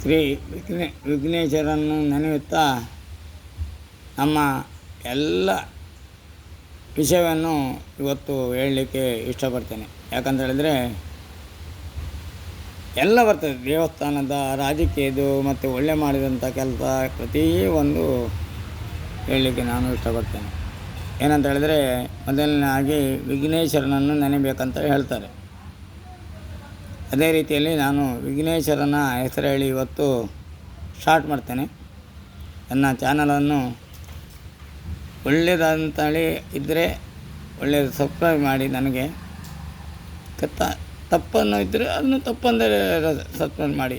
ಶ್ರೀ ವಿಘ್ನೇಶ್ವರನ್ನು ನೆನೆಯುತ್ತಾ ನಮ್ಮ ಎಲ್ಲ ವಿಷಯವನ್ನು ಇವತ್ತು ಹೇಳಲಿಕ್ಕೆ ಇಷ್ಟಪಡ್ತೇನೆ. ಯಾಕಂತ ಹೇಳಿದರೆ ಎಲ್ಲ ಬರ್ತದೆ, ದೇವಸ್ಥಾನದ, ರಾಜಕೀಯದು ಮತ್ತು ಒಳ್ಳೆ ಮಾಡಿದಂಥ ಕೆಲಸ ಪ್ರತಿಯೊಂದು ಹೇಳಲಿಕ್ಕೆ ನಾನು ಇಷ್ಟಪಡ್ತೇನೆ. ಏನಂತ ಹೇಳಿದರೆ ಮೊದಲನೇದಾಗಿ ವಿಘ್ನೇಶ್ವರನನ್ನು ನೆನೆಬೇಕಂತ ಹೇಳ್ತಾರೆ. ಅದೇ ರೀತಿಯಲ್ಲಿ ನಾನು ವಿಘ್ನೇಶ್ವರನ ಹೆಸರು ಹೇಳಿ ಇವತ್ತು ಸ್ಟಾರ್ಟ್ ಮಾಡ್ತೇನೆ. ನನ್ನ ಚಾನಲನ್ನು ಒಳ್ಳೆಯದಂತೇಳಿ ಇದ್ದರೆ ಒಳ್ಳೆಯದು ಸಬ್ಸ್ಕ್ರೈಬ್ ಮಾಡಿ. ನನಗೆ ತಪ್ಪನ್ನು ಇದ್ದರೆ ಅದನ್ನು ತಪ್ಪಂದರೆ ಸಬ್ಸ್ಕ್ರೈಬ್ ಮಾಡಿ.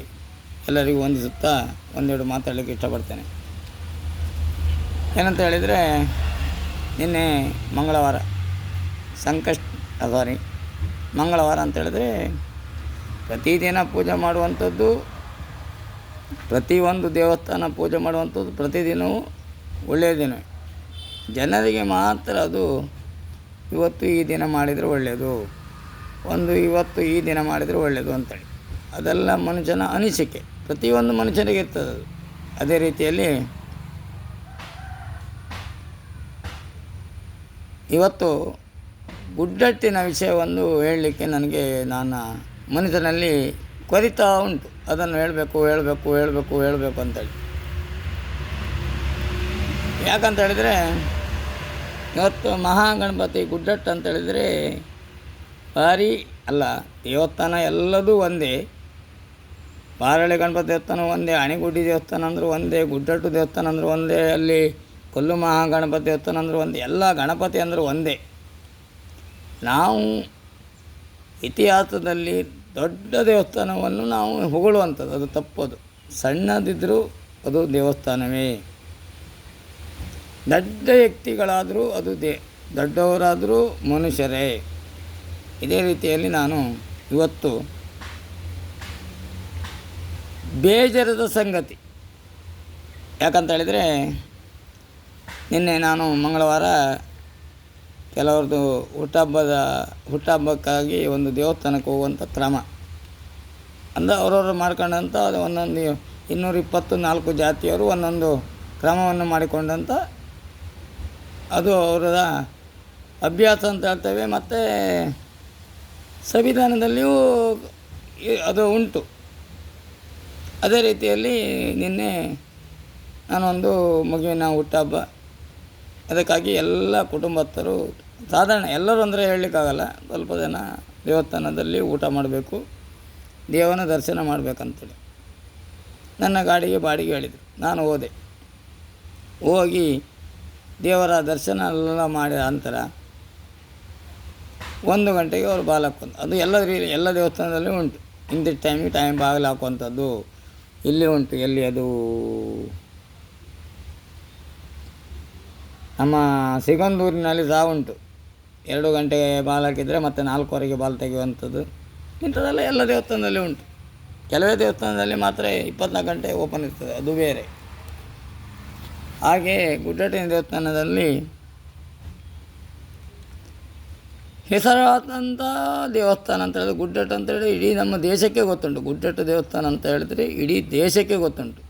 ಎಲ್ಲರಿಗೂ ಹೊಂದಿಸುತ್ತಾ ಒಂದೆರಡು ಮಾತಾಡಲಿಕ್ಕೆ ಇಷ್ಟಪಡ್ತೇನೆ. ಏನಂತ ಹೇಳಿದರೆ ನಿನ್ನೆ ಮಂಗಳವಾರ ಮಂಗಳವಾರ ಅಂತ ಹೇಳಿದ್ರೆ ಪ್ರತಿದಿನ ಪೂಜೆ ಮಾಡುವಂಥದ್ದು, ಪ್ರತಿಯೊಂದು ದೇವಸ್ಥಾನ ಪೂಜೆ ಮಾಡುವಂಥದ್ದು ಪ್ರತಿದಿನವೂ ಒಳ್ಳೆಯ ದಿನ. ಜನರಿಗೆ ಮಾತ್ರ ಅದು ಇವತ್ತು ಈ ದಿನ ಮಾಡಿದರೆ ಒಳ್ಳೆಯದು, ಇವತ್ತು ಈ ದಿನ ಮಾಡಿದರೆ ಒಳ್ಳೆಯದು ಅಂತೇಳಿ, ಅದೆಲ್ಲ ಮನುಷ್ಯನ ಅನಿಸಿಕೆ. ಪ್ರತಿಯೊಂದು ಮನುಷ್ಯನಿಗೆ ಇರ್ತದೆ ಅದು. ಅದೇ ರೀತಿಯಲ್ಲಿ ಇವತ್ತು ಗುಡ್ಡಟ್ಟಿನ ವಿಷಯವನ್ನು ಹೇಳಲಿಕ್ಕೆ ನನಗೆ ನನ್ನ ಮನಸ್ಸಿನಲ್ಲಿ ಕೊರಿತಾ ಉಂಟು. ಅದನ್ನು ಹೇಳಬೇಕು ಅಂತೇಳಿ. ಯಾಕಂತ ಹೇಳಿದರೆ ಇವತ್ತು ಮಹಾಗಣಪತಿ ಗುಡ್ಡಟ್ಟು ಅಂತೇಳಿದರೆ ಭಾರಿ ಅಲ್ಲ, ದೇವಸ್ಥಾನ ಎಲ್ಲದೂ ಒಂದೇ. ಬಾರಳ್ಳಿ ಗಣಪತಿ ದೇವಸ್ಥಾನ ಒಂದೇ, ಅಣಿಗುಡ್ಡಿ ದೇವಸ್ಥಾನ ಅಂದರೂ ಒಂದೇ, ಗುಡ್ಡಟ್ಟು ದೇವಸ್ಥಾನ ಅಂದರೂ ಒಂದೇ, ಅಲ್ಲಿ ಕೊಲ್ಲು ಮಹಾಗಣಪತಿ ದೇವಸ್ಥಾನ ಅಂದರೂ ಒಂದೇ, ಎಲ್ಲ ಗಣಪತಿ ಅಂದರೂ ಒಂದೇ. ನಾವು ಇತಿಹಾಸದಲ್ಲಿ ದೊಡ್ಡ ದೇವಸ್ಥಾನವನ್ನು ನಾವು ಹೊಗಳುವಂಥದ್ದು ಅದು ತಪ್ಪದು. ಸಣ್ಣದಿದ್ದರೂ ಅದು ದೇವಸ್ಥಾನವೇ. ದೊಡ್ಡ ವ್ಯಕ್ತಿಗಳಾದರೂ ಅದು ದೊಡ್ಡವರಾದರೂ ಮನುಷ್ಯರೇ. ಇದೇ ರೀತಿಯಲ್ಲಿ ನಾನು ಇವತ್ತು ಬೇಜಾರದ ಸಂಗತಿ ಯಾಕಂತ ಹೇಳಿದರೆ ನಿನ್ನೆ ನಾನು ಮಂಗಳವಾರ ಕೆಲವ್ರದ್ದು ಹುಟ್ಟಹಬ್ಬಕ್ಕಾಗಿ ಒಂದು ದೇವಸ್ಥಾನಕ್ಕೆ ಹೋಗುವಂಥ ಕ್ರಮ ಅಂದರೆ ಅವರವರು ಮಾಡ್ಕೊಂಡಂಥ ಒಂದೊಂದು 224 ಜಾತಿಯವರು ಒಂದೊಂದು ಕ್ರಮವನ್ನು ಮಾಡಿಕೊಂಡಂಥ ಅದು ಅವರ ಅಭ್ಯಾಸ ಅಂತ ಹೇಳ್ತೇವೆ. ಮತ್ತು ಸಂವಿಧಾನದಲ್ಲಿಯೂ ಅದು ಉಂಟು. ಅದೇ ರೀತಿಯಲ್ಲಿ ನಿನ್ನೆ ನಾನೊಂದು ಮಗುವಿನ ಹುಟ್ಟಹಬ್ಬ, ಅದಕ್ಕಾಗಿ ಎಲ್ಲ ಕುಟುಂಬಸ್ಥರು, ಸಾಧಾರಣ ಎಲ್ಲರೂ ಅಂದರೆ ಹೇಳಲಿಕ್ಕಾಗಲ್ಲ, ಸ್ವಲ್ಪ ಜನ ದೇವಸ್ಥಾನದಲ್ಲಿ ಊಟ ಮಾಡಬೇಕು, ದೇವನ ದರ್ಶನ ಮಾಡಬೇಕಂತೇಳಿ ನನ್ನ ಗಾಡಿಗೆ ಬಾಡಿಗೆ ಹೇಳಿದರು. ನಾನು ಹೋಗಿ ದೇವರ ದರ್ಶನ ಎಲ್ಲ ಮಾಡಿದ ನಂತರ 1 ಗಂಟೆಗೆ ಅವರು ಬಾಗಿಲು ಹಾಕ್ಕೊಂಡು, ಅದು ಎಲ್ಲ ದೇವಸ್ಥಾನದಲ್ಲೂ ಉಂಟು. ಇಂದಿನ ಟೈಮ್ ಬಾಗಿಲು ಹಾಕುವಂಥದ್ದು ಇಲ್ಲಿ ಉಂಟು. ಎಲ್ಲಿ ಅದು ನಮ್ಮ ಸಿಗಂದೂರಿನಲ್ಲಿ ಸಹ ಉಂಟು. 2 ಗಂಟೆಗೆ ಬಾಗಿಲು ಹಾಕಿದರೆ ಮತ್ತು 4:15ಗೆ ಬಾಗಿಲು ತೆಗೆಯುವಂಥದ್ದು. ಇಂಥದ್ದೆಲ್ಲ ಎಲ್ಲ ದೇವಸ್ಥಾನದಲ್ಲಿ ಉಂಟು. ಕೆಲವೇ ದೇವಸ್ಥಾನದಲ್ಲಿ ಮಾತ್ರ 24 ಗಂಟೆ ಓಪನ್ ಇರ್ತದೆ, ಅದು ಬೇರೆ. ಹಾಗೆ ಗುಡ್ಡಟ್ಟಿನ ದೇವಸ್ಥಾನದಲ್ಲಿ ಹೆಸರಾದಂಥ ದೇವಸ್ಥಾನ ಅಂತ ಹೇಳಿದ್ರೆ ಗುಡ್ಡಟ್ಟು ಅಂತ ಹೇಳಿದ್ರೆ ಇಡೀ ನಮ್ಮ ದೇಶಕ್ಕೆ ಗೊತ್ತುಂಟು. ಗುಡ್ಡಟ್ಟು ದೇವಸ್ಥಾನ ಅಂತ ಹೇಳಿದ್ರೆ ಇಡೀ ದೇಶಕ್ಕೆ ಗೊತ್ತುಂಟು.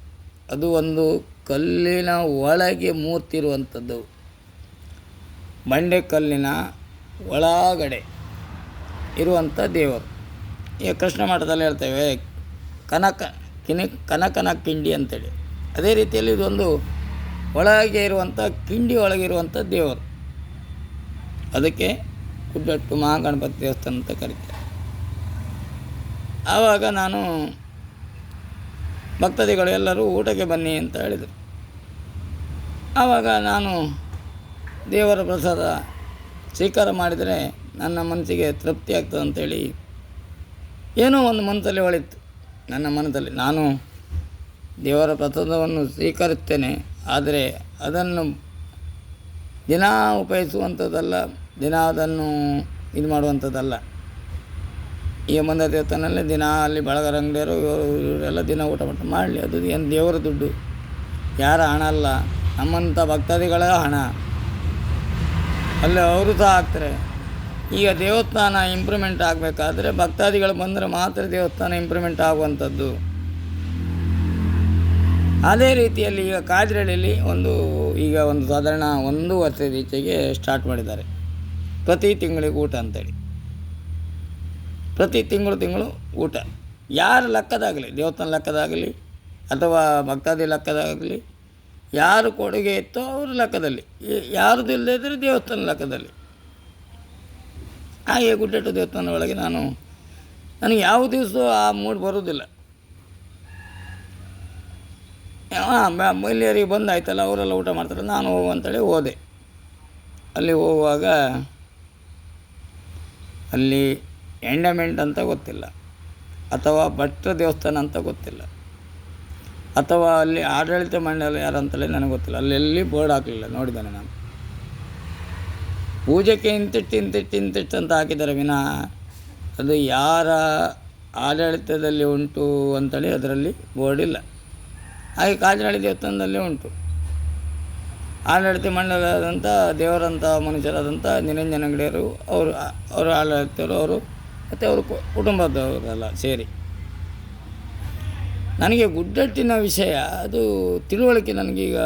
ಅದು ಒಂದು ಕಲ್ಲಿನ ಒಳಗೆ ಮೂರ್ತಿ ಇರುವಂಥದ್ದು, ಬಂಡೆಕಲ್ಲಿನ ಒಳಗಡೆ ಇರುವಂಥ ದೇವರು. ಈಗ ಕೃಷ್ಣ ಮಠದಲ್ಲಿ ಹೇಳ್ತೇವೆ ಕನಕನ ಕಿಂಡಿ ಅಂತೇಳಿ. ಅದೇ ರೀತಿಯಲ್ಲಿ ಇದೊಂದು ಒಳಗೆ ಇರುವಂಥ ಕಿಂಡಿ ಒಳಗಿರುವಂಥ ದೇವರು. ಅದಕ್ಕೆ ಗುಡ್ಡಟ್ಟು ಮಹಾಗಣಪತಿ ದೇವಸ್ಥಾನ ಅಂತ ಕರೀತಾರೆ. ಆವಾಗ ನಾನು ಭಕ್ತಾದಿಗಳು ಎಲ್ಲರೂ ಊಟಕ್ಕೆ ಬನ್ನಿ ಅಂತ ಹೇಳಿದರು. ಆವಾಗ ನಾನು ದೇವರ ಪ್ರಸಾದ ಸ್ವೀಕಾರ ಮಾಡಿದರೆ ನನ್ನ ಮನಸ್ಸಿಗೆ ತೃಪ್ತಿ ಆಗ್ತದೆ ಅಂಥೇಳಿ ಏನೋ ಒಂದು ಮನಸ್ಸಲ್ಲಿ ಹೊಳಿತು. ನನ್ನ ಮನದಲ್ಲಿ ನಾನು ದೇವರ ಪ್ರಸಾದವನ್ನು ಸ್ವೀಕರಿಸ್ತೇನೆ, ಆದರೆ ಅದನ್ನು ದಿನ ಉಪಯೋಗಿಸುವಂಥದ್ದಲ್ಲ, ದಿನ ಅದನ್ನು ಇದು ಮಾಡುವಂಥದ್ದಲ್ಲ. ಈಗ ಬಂದ ದೇವಸ್ಥಾನದಲ್ಲಿ ದಿನ ಅಲ್ಲಿ ಬಳಗರ ಅಂಗಡಿಯವರು ಇವರೆಲ್ಲ ದಿನ ಊಟ ಮಾಡಲಿ, ಅದು ಏನು ದೇವರ ದುಡ್ಡು, ಯಾರ ಹಣ ಅಲ್ಲ, ನಮ್ಮಂಥ ಭಕ್ತಾದಿಗಳ ಹಣ. ಅಲ್ಲಿ ಅವರು ಸಹ ಆಗ್ತಾರೆ. ಈಗ ದೇವಸ್ಥಾನ ಇಂಪ್ರೂವ್ಮೆಂಟ್ ಆಗಬೇಕಾದ್ರೆ ಭಕ್ತಾದಿಗಳು ಬಂದರೆ ಮಾತ್ರ ದೇವಸ್ಥಾನ ಇಂಪ್ರೂವ್ಮೆಂಟ್ ಆಗುವಂಥದ್ದು. ಅದೇ ರೀತಿಯಲ್ಲಿ ಈಗ ಕಾಜರಳ್ಳಿಯಲ್ಲಿ ಈಗ ಒಂದು ಸಾಧಾರಣ 1 ವರ್ಷದ ಈಚೆಗೆ ಸ್ಟಾರ್ಟ್ ಮಾಡಿದ್ದಾರೆ ಪ್ರತಿ ತಿಂಗಳಿಗೆ ಊಟ ಅಂತೇಳಿ. ಪ್ರತಿ ತಿಂಗಳು ಊಟ ಯಾರ ಲೆಕ್ಕದಾಗಲಿ, ದೇವಸ್ಥಾನ ಲೆಕ್ಕದಾಗಲಿ ಅಥವಾ ಭಕ್ತಾದಿ ಲೆಕ್ಕದಾಗಲಿ, ಯಾರು ಕೊಡುಗೆ ಇತ್ತೋ ಅವ್ರ ಲೆಕ್ಕದಲ್ಲಿ, ಯಾರ್ದು ಇಲ್ಲದೇ ಇದ್ದರೆ ದೇವಸ್ಥಾನ ಲೆಕ್ಕದಲ್ಲಿ. ಹಾಗೆ ಗುಡ್ಡೆಟ್ಟು ದೇವಸ್ಥಾನ ಒಳಗೆ ನನಗೆ ಯಾವ ದಿವಸ ಆ ಮೂಡ್ ಬರೋದಿಲ್ಲ. ಮಹಿಳೆಯರಿಗೆ ಬಂದಾಯ್ತಲ್ಲ, ಅವರೆಲ್ಲ ಊಟ ಮಾಡ್ತಾರೆ, ನಾನು ಹೋಗುವಂತೇಳಿ ಹೋದೆ. ಅಲ್ಲಿ ಹೋಗುವಾಗ ಅಲ್ಲಿ ಎಂಡಮೆಂಟ್ ಅಂತ ಗೊತ್ತಿಲ್ಲ, ಅಥವಾ ಭಟ್ರ ದೇವಸ್ಥಾನ ಅಂತ ಗೊತ್ತಿಲ್ಲ, ಅಥವಾ ಅಲ್ಲಿ ಆಡಳಿತ ಮಂಡಳಿ ಯಾರಂತಲೇ ನನಗೆ ಗೊತ್ತಿಲ್ಲ. ಅಲ್ಲೆಲ್ಲಿ ಬೋರ್ಡ್ ಹಾಕಲಿಲ್ಲ, ನೋಡಿದ್ದಾನೆ ನಾನು. ಪೂಜೆಗೆ ಇಂತಿಟ್ಟು ಅಂತ ಹಾಕಿದ್ದಾರೆ ವಿನಃ ಅದು ಯಾರ ಆಡಳಿತದಲ್ಲಿ ಉಂಟು ಅಂತೇಳಿ ಅದರಲ್ಲಿ ಬೋರ್ಡ್ ಇಲ್ಲ. ಹಾಗೆ ಕಾಜನಹಳ್ಳಿ ದೇವಸ್ಥಾನದಲ್ಲೇ ಉಂಟು. ಆಡಳಿತ ಮಂಡಲದಂಥ ದೇವರಂಥ ಮನುಷ್ಯರಾದಂಥ ನಿರಂಜನ ಅಂಗಡಿಯವರು, ಅವರ ಆಡಳಿತರು, ಅವರು ಮತ್ತು ಅವರು ಕುಟುಂಬದವರೆಲ್ಲ ಸೇರಿ. ನನಗೆ ಗುಡ್ಡಟ್ಟಿನ ವಿಷಯ ಅದು ತಿಳುವಳಿಕೆ ನನಗೀಗ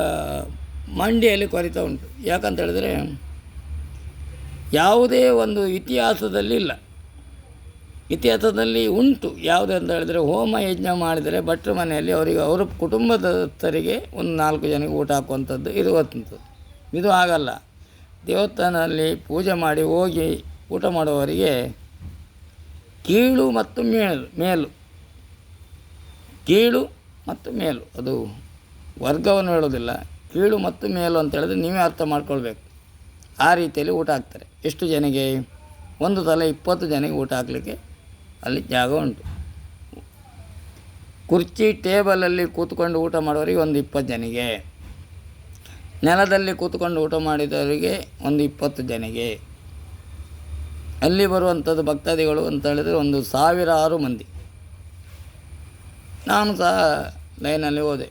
ಮಂಡಿಯಲ್ಲಿ ಕೊರಿತಾ ಉಂಟು. ಯಾಕಂತ ಹೇಳಿದ್ರೆ ಯಾವುದೇ ಒಂದು ಇತಿಹಾಸದಲ್ಲಿ ಇಲ್ಲ. ಇತಿಹಾಸದಲ್ಲಿ ಉಂಟು ಯಾವುದು ಅಂತ ಹೇಳಿದರೆ, ಹೋಮ ಯಜ್ಞ ಮಾಡಿದರೆ ಭಟ್ರ ಮನೆಯಲ್ಲಿ ಅವರ ಕುಟುಂಬದವರಿಗೆ ಒಂದು 4 ಜನಕ್ಕೆ ಊಟ ಹಾಕುವಂಥದ್ದು ಇರುವಂಥದ್ದು. ಇದು ಆಗಲ್ಲ. ದೇವಸ್ಥಾನದಲ್ಲಿ ಪೂಜೆ ಮಾಡಿ ಹೋಗಿ ಊಟ ಮಾಡುವವರಿಗೆ ಕೀಳು ಮತ್ತು ಮೇಲು, ಕೀಳು ಮತ್ತು ಮೇಲು, ಅದು ವರ್ಗವನ್ನು ಹೇಳೋದಿಲ್ಲ. ಕೀಳು ಮತ್ತು ಮೇಲು ಅಂತ ಹೇಳಿದ್ರೆ ನೀವೇ ಅರ್ಥ ಮಾಡ್ಕೊಳ್ಬೇಕು. ಆ ರೀತಿಯಲ್ಲಿ ಊಟ ಹಾಕ್ತಾರೆ. ಎಷ್ಟು ಜನಕ್ಕೆ? ಒಂದು ಸಲ 20 ಜನಕ್ಕೆ ಊಟ ಹಾಕಲಿಕ್ಕೆ ಅಲ್ಲಿ ಜಾಗ ಉಂಟು. ಕುರ್ಚಿ ಟೇಬಲಲ್ಲಿ ಕೂತ್ಕೊಂಡು ಊಟ ಮಾಡೋರಿಗೆ ಒಂದು 20 ಜನಕ್ಕೆ, ನೆಲದಲ್ಲಿ ಕೂತ್ಕೊಂಡು ಊಟ ಮಾಡಿದವರಿಗೆ ಒಂದು 20 ಜನಕ್ಕೆ. ಅಲ್ಲಿ ಬರುವಂಥದ್ದು ಭಕ್ತಾದಿಗಳು ಅಂತ ಹೇಳಿದರೆ ಒಂದು 1000 ಮಂದಿ. ನಾನು ಸಹ ಲೈನಲ್ಲಿ ಹೋದೆ.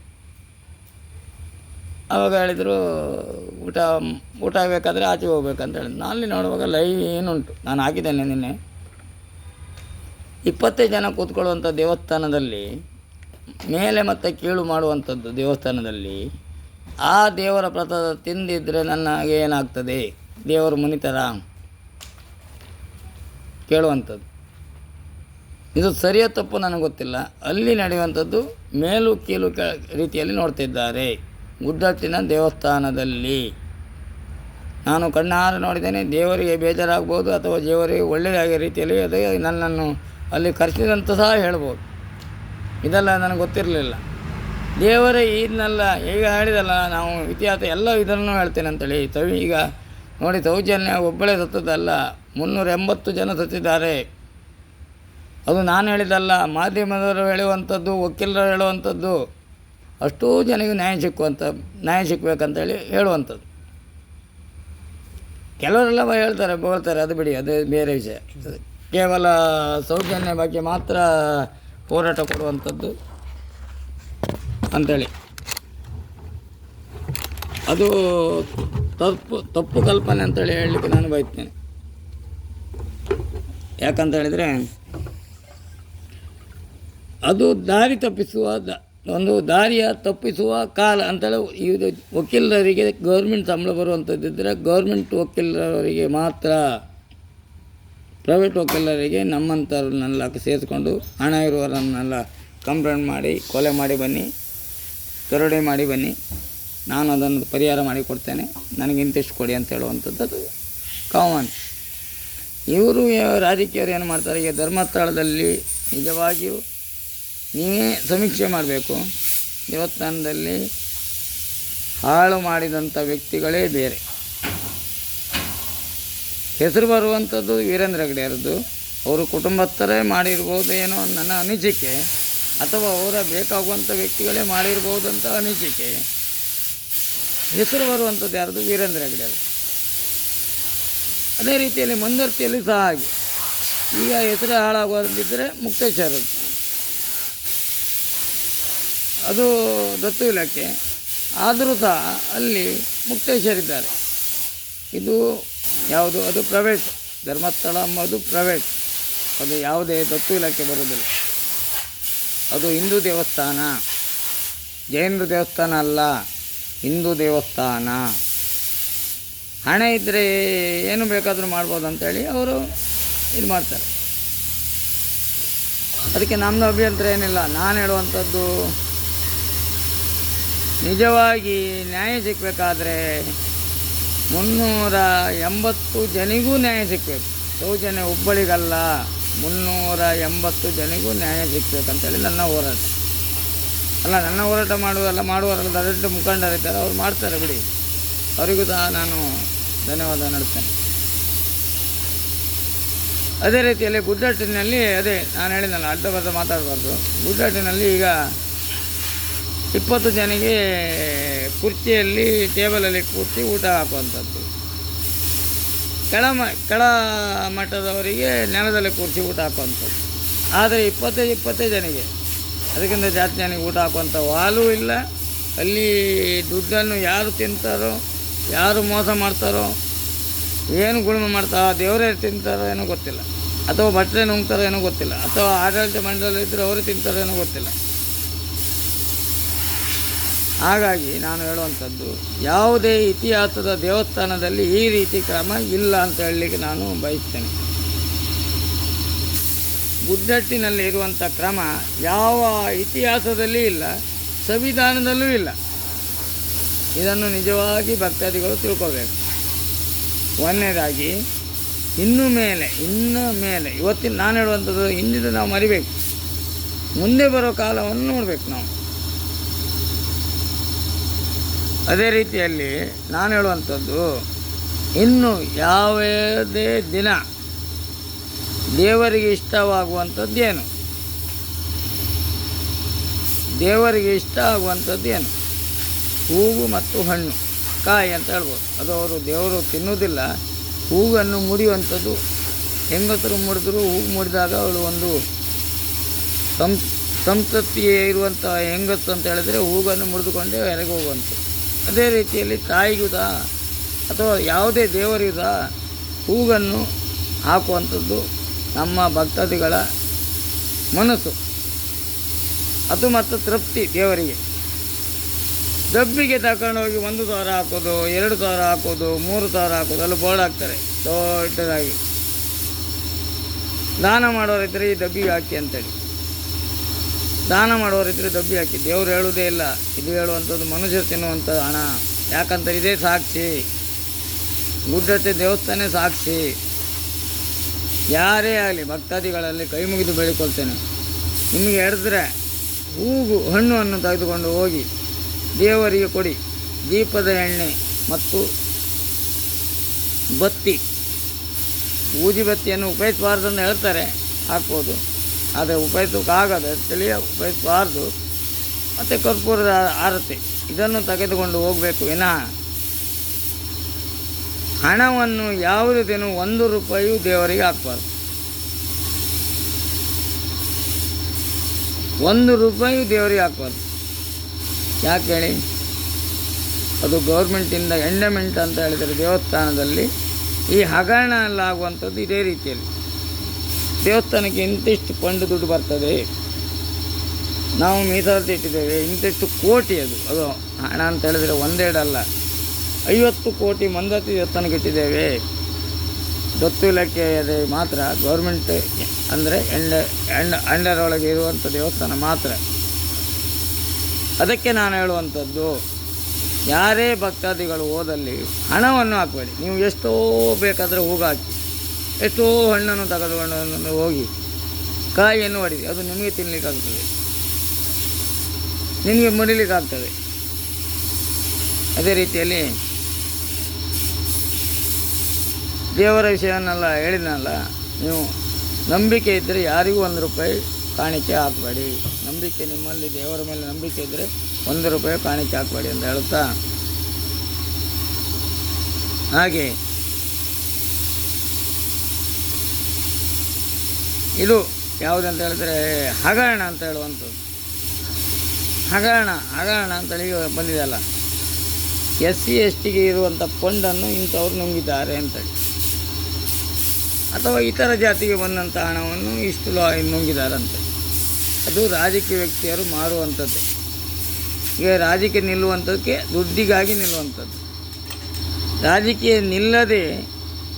ಆವಾಗ ಹೇಳಿದರು ಊಟ ಆಗಬೇಕಾದ್ರೆ ಆಚೆ ಹೋಗ್ಬೇಕಂತ ಹೇಳಿದ್ರು. ನಾನು ಅಲ್ಲಿ ನೋಡುವಾಗ ಲೈನುಂಟು. ನಾನು ಹಾಕಿದ್ದೇನೆ ನಿನ್ನೆ. 25 ಜನ ಕೂತ್ಕೊಳ್ಳುವಂಥ ದೇವಸ್ಥಾನದಲ್ಲಿ, ಮೇಲೆ ಮತ್ತು ಕೀಳು ಮಾಡುವಂಥದ್ದು ದೇವಸ್ಥಾನದಲ್ಲಿ, ಆ ದೇವರ ಪ್ರಸಾದ ತಿಂದಿದ್ದರೆ ನನಗೆ ಏನಾಗ್ತದೆ, ದೇವರು ಮುನಿತರ ಕೇಳುವಂಥದ್ದು. ಇದು ಸರಿಯ ತಪ್ಪು ನನಗೆ ಗೊತ್ತಿಲ್ಲ. ಅಲ್ಲಿ ನಡೆಯುವಂಥದ್ದು ಮೇಲು ಕೀಲು ರೀತಿಯಲ್ಲಿ ನೋಡ್ತಿದ್ದಾರೆ ಗುಡ್ಡಟ್ಟಿನ ದೇವಸ್ಥಾನದಲ್ಲಿ. ನಾನು ಕಣ್ಣಾರೆ ನೋಡಿದ್ದೇನೆ. ದೇವರಿಗೆ ಬೇಜಾರಾಗ್ಬೋದು ಅಥವಾ ದೇವರಿಗೆ ಒಳ್ಳೆಯದಾಗಿ ರೀತಿಯಲ್ಲಿ ಅದೇ ನನ್ನನ್ನು ಅಲ್ಲಿ ಕರೆಸಿದಂತ ಸಹ ಹೇಳ್ಬೋದು. ಇದೆಲ್ಲ ನನಗೆ ಗೊತ್ತಿರಲಿಲ್ಲ. ದೇವರೇ ಇದನ್ನೆಲ್ಲ ಈಗ ಹೇಳಿದಲ್ಲ, ನಾವು ಇತಿಹಾಸ ಎಲ್ಲ ಇದನ್ನು ಹೇಳ್ತೇನೆ ಅಂತೇಳಿ. ಈಗ ನೋಡಿ, ಸೌಜನ್ಯ ಒಬ್ಬಳೇ ಸತ್ತದಲ್ಲ, 380 ಜನ ಸತ್ತಿದ್ದಾರೆ. ಅದು ನಾನು ಹೇಳಿದ್ದಲ್ಲ, ಮಾಧ್ಯಮದವರು ಹೇಳುವಂಥದ್ದು, ವಕೀಲರು ಹೇಳುವಂಥದ್ದು. ಅಷ್ಟೂ ಜನಕ್ಕೆ ನ್ಯಾಯ ಸಿಕ್ಕಬೇಕಂತೇಳಿ ಹೇಳುವಂಥದ್ದು. ಕೆಲವರೆಲ್ಲ ಹೇಳ್ತಾರೆ, ಬೋಳ್ತಾರೆ, ಅದು ಬಿಡಿ, ಅದು ಬೇರೆ ವಿಷಯ. ಕೇವಲ ಸೌಜನ್ಯ ಬಗ್ಗೆ ಮಾತ್ರ ಹೋರಾಟ ಕೊಡುವಂಥದ್ದು ಅಂಥೇಳಿ ಅದು ತಪ್ಪು ಕಲ್ಪನೆ ಅಂತೇಳಿ ಹೇಳಲಿಕ್ಕೆ ನಾನು ಬಯಸ್ತೇನೆ. ಯಾಕಂತ ಹೇಳಿದರೆ ಅದು ದಾರಿ ತಪ್ಪಿಸುವ ಒಂದು ದಾರಿಯ ತಪ್ಪಿಸುವ ಕಾಲ ಅಂತೇಳಿ. ಇದು ವಕೀಲರಿಗೆ ಗೌರ್ಮೆಂಟ್ ಸಂಬಳ ಬರುವಂಥದ್ದಿದ್ದರೆ ಗೌರ್ಮೆಂಟ್ ವಕೀಲರಿಗೆ ಮಾತ್ರ. ಪ್ರೈವೇಟ್ ವಕೀಲರಿಗೆ ನಮ್ಮಂಥವ್ರನ್ನೆಲ್ಲ ಸೇರಿಸ್ಕೊಂಡು ಹಣ ಇರುವವರನ್ನೆಲ್ಲ ಕಂಪ್ಲೇಂಟ್ ಮಾಡಿ ಕೊಲೆ ಮಾಡಿ ಬನ್ನಿ, ದರೋಡೆ ಮಾಡಿ ಬನ್ನಿ, ನಾನು ಅದನ್ನು ಪರಿಹಾರ ಮಾಡಿ ಕೊಡ್ತೇನೆ, ನನಗೆ ಇಂತಿಷ್ಟು ಕೊಡಿ ಅಂತ ಹೇಳುವಂಥದ್ದು ಅದು ಕಾಮನ್. ಇವರು ರಾಜಕೀಯರು ಏನು ಮಾಡ್ತಾರೆ, ಈಗ ಧರ್ಮಸ್ಥಳದಲ್ಲಿ ನಿಜವಾಗಿಯೂ ನೀವೇ ಸಮೀಕ್ಷೆ ಮಾಡಬೇಕು. ದೇವಸ್ಥಾನದಲ್ಲಿ ಹಾಳು ಮಾಡಿದಂಥ ವ್ಯಕ್ತಿಗಳೇ ಬೇರೆ. ಹೆಸರು ಬರುವಂಥದ್ದು ವೀರೇಂದ್ರ ಹೆಗ್ಗಡೆಯರದ್ದು. ಅವರು ಕುಟುಂಬಸ್ಥರೇ ಮಾಡಿರ್ಬೋದೇನೋ ನನ್ನ ಅನಿಸಿಕೆ, ಅಥವಾ ಅವರ ಬೇಕಾಗುವಂಥ ವ್ಯಕ್ತಿಗಳೇ ಮಾಡಿರ್ಬೋದಂತ ಅನಿಸಿಕೆ. ಹೆಸರು ಬರುವಂಥದ್ದು ಯಾರ್ದು? ವೀರೇಂದ್ರ ಹೆಗ್ಗಡೆಯರು. ಅದೇ ರೀತಿಯಲ್ಲಿ ಮುಂದರ್ತಿಯಲ್ಲಿ ಸಹ ಹಾಗೆ. ಈಗ ಹೆಸರು ಹಾಳಾಗೋದಿದ್ದರೆ ಮುಕ್ತೇಶ್ವರದ್ದು, ಅದು ದತ್ತು ಇಲಾಖೆ. ಆದರೂ ಸಹ ಅಲ್ಲಿ ಮುಕ್ತೇಶ್ವರಿದ್ದಾರೆ. ಇದು ಯಾವುದು? ಅದು ಪ್ರೈವೇಟ್. ಧರ್ಮಸ್ಥಳ ಎಂಬುದು ಪ್ರೈವೇಟ್, ಅದು ಯಾವುದೇ ದತ್ತು ಇಲಾಖೆ ಬರುವುದಿಲ್ಲ. ಅದು ಹಿಂದೂ ದೇವಸ್ಥಾನ. ಜೈನರ ದೇವಸ್ಥಾನ ಅಲ್ಲ, ಹಿಂದೂ ದೇವಸ್ಥಾನ. ಹಣ ಇದ್ದರೆ ಏನು ಬೇಕಾದರೂ ಮಾಡ್ಬೋದು ಅಂತೇಳಿ ಅವರು ಇದು ಮಾಡ್ತಾರೆ. ಅದಕ್ಕೆ ನಮ್ಮದು ಅಭ್ಯಂತರ ಏನಿಲ್ಲ. ನಾನು ಹೇಳುವಂಥದ್ದು, ನಿಜವಾಗಿ ನ್ಯಾಯ ಸಿಗಬೇಕಾದ್ರೆ 380 ಜನಿಗೂ ನ್ಯಾಯ ಸಿಗಬೇಕು. ಸೌಜನ್ಯ ಒಬ್ಬಳಿಗಲ್ಲ, 380 ಜನಿಗೂ ನ್ಯಾಯ ಸಿಗಬೇಕಂತೇಳಿ ನನ್ನ ಹೋರಾಟ. ಅಲ್ಲ, ನನ್ನ ಹೋರಾಟ ಮಾಡುವವರಲ್ಲ ದೊಡ್ಡ ಮುಖಂಡರಿದ್ದಾರೆ, ಅವ್ರು ಮಾಡ್ತಾರೆ ಬಿಡಿ. ಅವರಿಗೂ ಸಹ ನಾನು ಧನ್ಯವಾದ ನೀಡ್ತೇನೆ. ಅದೇ ರೀತಿಯಲ್ಲಿ ಗುಡ್ಡಟ್ಟಿನಲ್ಲಿ ಅದೇ ನಾನು ಹೇಳಿದ್ನಲ್ಲ, ಅಡ್ಡ ಬರ್ದ ಮಾತಾಡಬಾರ್ದು. ಗುಡ್ಡಟ್ಟಿನಲ್ಲಿ ಈಗ 20 ಜನಿಗೆ ಕುರ್ಚಿಯಲ್ಲಿ ಟೇಬಲಲ್ಲಿ ಕೂರಿಸಿ ಊಟ ಹಾಕುವಂಥದ್ದು, ಕೆಳ ಮಟ್ಟದವರಿಗೆ ನೆಲದಲ್ಲಿ ಕೂರಿಸಿ ಊಟ ಹಾಕುವಂಥದ್ದು. ಆದರೆ 25 ಜನಿಗೆ, ಅದಕ್ಕಿಂತ ಜಾಸ್ತಿ ಜನಿಗೆ ಊಟ ಹಾಕುವಂಥ ವಾಲೂ ಇಲ್ಲ. ಅಲ್ಲಿ ದುಡ್ಡನ್ನು ಯಾರು ತಿಂತಾರೋ, ಯಾರು ಮೋಸ ಮಾಡ್ತಾರೋ, ಏನು ಗುಳುಮೆ ಮಾಡ್ತಾರೋ, ದೇವರೇ ತಿಂತಾರೋ ಏನೋ ಗೊತ್ತಿಲ್ಲ, ಅಥವಾ ಭಟ್ರೆ ನುಂಗ್ತಾರೋ ಏನೋ ಗೊತ್ತಿಲ್ಲ, ಅಥವಾ ಆಡಳಿತ ಮಂಡಳಿ ಇದ್ದರೆ ಅವರೇ ತಿಂತಾರೋ ಏನೋ ಗೊತ್ತಿಲ್ಲ. ಹಾಗಾಗಿ ನಾನು ಹೇಳುವಂಥದ್ದು, ಯಾವುದೇ ಇತಿಹಾಸದ ದೇವಸ್ಥಾನದಲ್ಲಿ ಈ ರೀತಿ ಕ್ರಮ ಇಲ್ಲ ಅಂತ ಹೇಳಲಿಕ್ಕೆ ನಾನು ಬಯಸ್ತೇನೆ. ಗುಡ್ಡಟ್ಟಿನಲ್ಲಿ ಇರುವಂಥ ಕ್ರಮ ಯಾವ ಇತಿಹಾಸದಲ್ಲಿ ಇಲ್ಲ, ಸಂವಿಧಾನದಲ್ಲೂ ಇಲ್ಲ. ಇದನ್ನು ನಿಜವಾಗಿ ಭಕ್ತಾದಿಗಳು ತಿಳ್ಕೊಳ್ಬೇಕು. ಒಂದನೇದಾಗಿ, ಇನ್ನು ಮೇಲೆ ಇವತ್ತಿನ ನಾನು ಹೇಳುವಂಥದ್ದು ಹಿಂದಿದ್ದು ನಾವು ಮರಿಬೇಕು. ಮುಂದೆ ಬರೋ ಕಾಲವನ್ನು ನೋಡಬೇಕು ನಾವು. ಅದೇ ರೀತಿಯಲ್ಲಿ ನಾನು ಹೇಳುವಂಥದ್ದು, ಇನ್ನು ಯಾವುದೇ ದಿನ ದೇವರಿಗೆ ಇಷ್ಟವಾಗುವಂಥದ್ದೇನು, ದೇವರಿಗೆ ಇಷ್ಟ ಆಗುವಂಥದ್ದೇನು, ಹೂವು ಮತ್ತು ಹಣ್ಣು, ಕಾಯಿ ಅಂತ ಹೇಳ್ಬೋದು. ಅದು ಅವರು ದೇವರು ತಿನ್ನುವುದಿಲ್ಲ. ಹೂವನ್ನು ಮುಡಿಯುವಂಥದ್ದು, ಹೆಂಗಸರು ಮುಡಿದ್ರು, ಹೂವು ಮುಡಿದಾಗ ಅವಳು ಒಂದು ಸಂತತಿ ಇರುವಂಥ ಹೆಂಗಸು ಅಂತ ಹೇಳಿದ್ರೆ ಹೂವನ್ನು ಮುಡಿದುಕೊಂಡೇ ಹೊರಗೆ ಹೋಗುವಂಥದ್ದು. ಅದೇ ರೀತಿಯಲ್ಲಿ ತಾಯಿಗೂ ಅಥವಾ ಯಾವುದೇ ದೇವರಿಗೂ ಹೂವನ್ನು ಹಾಕುವಂಥದ್ದು ನಮ್ಮ ಭಕ್ತಾದಿಗಳ ಮನಸ್ಸು. ಅದು ಮತ್ತು ತೃಪ್ತಿ ದೇವರಿಗೆ. ಡಬ್ಬಿಗೆ ತಗೊಂಡೋಗಿ 1,000 ಹಾಕೋದು, 2,000 ಹಾಕೋದು, 3,000 ಹಾಕೋದು, ಅಲ್ಲಿ ಬೋರ್ಡ್ ಹಾಕ್ತಾರೆ ದೊಡ್ಡದಾಗಿ. ದಾನ ಮಾಡೋರಿದ್ದರೆ ಈ ಡಬ್ಬಿಗೆ ಹಾಕಿ ಅಂತೇಳಿ, ದಾನ ಮಾಡೋರಿದ್ದರೆ ಡಬ್ಬಿ ಹಾಕಿ. ದೇವರು ಹೇಳುವುದೇ ಇಲ್ಲ, ಇದು ಹೇಳುವಂಥದ್ದು ಮನುಷ್ಯರು ತಿನ್ನುವಂಥ ಹಣ. ಯಾಕಂತ ಇದೇ ಸಾಕ್ಷಿ, ಗುಡ್ಡಟ್ಟೆ ದೇವಸ್ಥಾನ ಸಾಕ್ಷಿ. ಯಾರೇ ಆಗಲಿ ಭಕ್ತಾದಿಗಳಲ್ಲಿ ಕೈ ಮುಗಿದು ಬೇಡಿಕೊಳ್ತೇನೆ, ನಿಮಗೆ ಹಿಡಿದ್ರೆ ಹೂವು ಹಣ್ಣನ್ನು ತೆಗೆದುಕೊಂಡು ಹೋಗಿ ದೇವರಿಗೆ ಕೊಡಿ. ದೀಪದ ಎಣ್ಣೆ ಮತ್ತು ಬತ್ತಿ, ಊದಿ ಬತ್ತಿಯನ್ನು ಉಪಯೋಗಿಸಬಾರ್ದು ಹೇಳ್ತಾರೆ, ಹಾಕ್ಬೋದು. ಆದರೆ ಉಪಯೋಗಿಸೋಕ್ಕಾಗದು, ಉಪಯೋಗಿಸಬಾರ್ದು. ಮತ್ತು ಕರ್ಪೂರದ ಆರತಿ, ಇದನ್ನು ತೆಗೆದುಕೊಂಡು ಹೋಗಬೇಕು ವಿನಃ ಹಣವನ್ನು ಯಾವುದೇ ದಿನ 1 ರೂಪಾಯಿ ದೇವರಿಗೆ ಹಾಕಬಾರ್ದು. 1 ರೂಪಾಯಿ ದೇವರಿಗೆ ಹಾಕಬಾರ್ದು. ಯಾಕೆ ಹೇಳಿ? ಅದು ಗೌರ್ಮೆಂಟಿಂದ ಎಂಡಮೆಂಟ್ ಅಂತ ಹೇಳಿದರೆ ದೇವಸ್ಥಾನದಲ್ಲಿ ಈ ಹಗರಣಲ್ಲಾಗುವಂಥದ್ದು ಇದೇ ರೀತಿಯಲ್ಲಿ. ದೇವಸ್ಥಾನಕ್ಕೆ ಇಂತಿಷ್ಟು ಫಂಡ್ ದುಡ್ಡು ಬರ್ತದೆ, ನಾವು ಮೀಸಲಾತಿ ಇಟ್ಟಿದ್ದೇವೆ, ಇಂತಿಷ್ಟು ಕೋಟಿ, ಅದು ಹಣ ಅಂತ ಹೇಳಿದರೆ ಒಂದೆರಡಲ್ಲ, 50 ಕೋಟಿ ಮಂದಾತಿ ದೇವಸ್ಥಾನಕ್ಕೆ ಇಟ್ಟಿದ್ದೇವೆ. ದತ್ತು ಇಲಾಖೆಯಲ್ಲಿ ಮಾತ್ರ, ಗೌರ್ಮೆಂಟ್ ಅಂದರೆ ಅಂಡರ್ ಒಳಗೆ ಇರುವಂಥ ದೇವಸ್ಥಾನ ಮಾತ್ರ. ಅದಕ್ಕೆ ನಾನು ಹೇಳುವಂಥದ್ದು, ಯಾರೇ ಭಕ್ತಾದಿಗಳು ಹೋದಲ್ಲಿ ಹಣವನ್ನು ಹಾಕಬೇಡಿ. ನೀವು ಎಷ್ಟೋ ಬೇಕಾದರೆ ಹೂವು ಹಾಕಿ, ಎಷ್ಟೋ ಹಣ್ಣನ್ನು ತೆಗೆದುಕೊಂಡು ಹೋಗಿ ಕಾಯಿಯನ್ನು ಹೊಡಿರಿ, ಅದು ನಿಮಗೆ ತಿನ್ನಲಿಕ್ಕಾಗ್ತದೆ, ನಿಮಗೆ ಮುಡಿಲಿಕ್ಕಾಗ್ತದೆ. ಅದೇ ರೀತಿಯಲ್ಲಿ ದೇವರ ವಿಷಯವನ್ನೆಲ್ಲ ಹೇಳಿದ್ನಲ್ಲ, ನೀವು ನಂಬಿಕೆ ಇದ್ದರೆ ಯಾರಿಗೂ 1 ರೂಪಾಯಿ ಕಾಣಿಕೆ ಹಾಕಬೇಡಿ. ನಂಬಿಕೆ, ನಿಮ್ಮಲ್ಲಿ ದೇವರ ಮೇಲೆ ನಂಬಿಕೆ ಇದ್ದರೆ 1 ರೂಪಾಯಿ ಕಾಣಿಕೆ ಹಾಕಬೇಡಿ ಅಂತ ಹೇಳುತ್ತಾ, ಹಾಗೆ ಇದು ಯಾವುದಂತ ಹೇಳಿದ್ರೆ ಹಗರಣ ಅಂತ ಹೇಳುವಂಥದ್ದು. ಹಗರಣ ಅಂತೇಳಿ ಬಂದಿದೆಯಲ್ಲ, SC STಗೆ ಇರುವಂಥ ಫಂಡನ್ನು ಇಂಥವ್ರು ನುಂಗಿದ್ದಾರೆ ಅಂತೇಳಿ, ಅಥವಾ ಇತರ ಜಾತಿಗೆ ಬಂದಂಥ ಹಣವನ್ನು ಇಷ್ಟು ನುಂಗಿದ್ದಾರೆ ಅಂತ. ಅದು ರಾಜಕೀಯ ವ್ಯಕ್ತಿಯರು ಮಾರುವಂಥದ್ದೇ. ಈಗ ರಾಜಕೀಯ ನಿಲ್ಲುವಂಥದ್ದಕ್ಕೆ ದುಡ್ಡಿಗಾಗಿ ನಿಲ್ಲುವಂಥದ್ದು. ರಾಜಕೀಯ ನಿಲ್ಲದೆ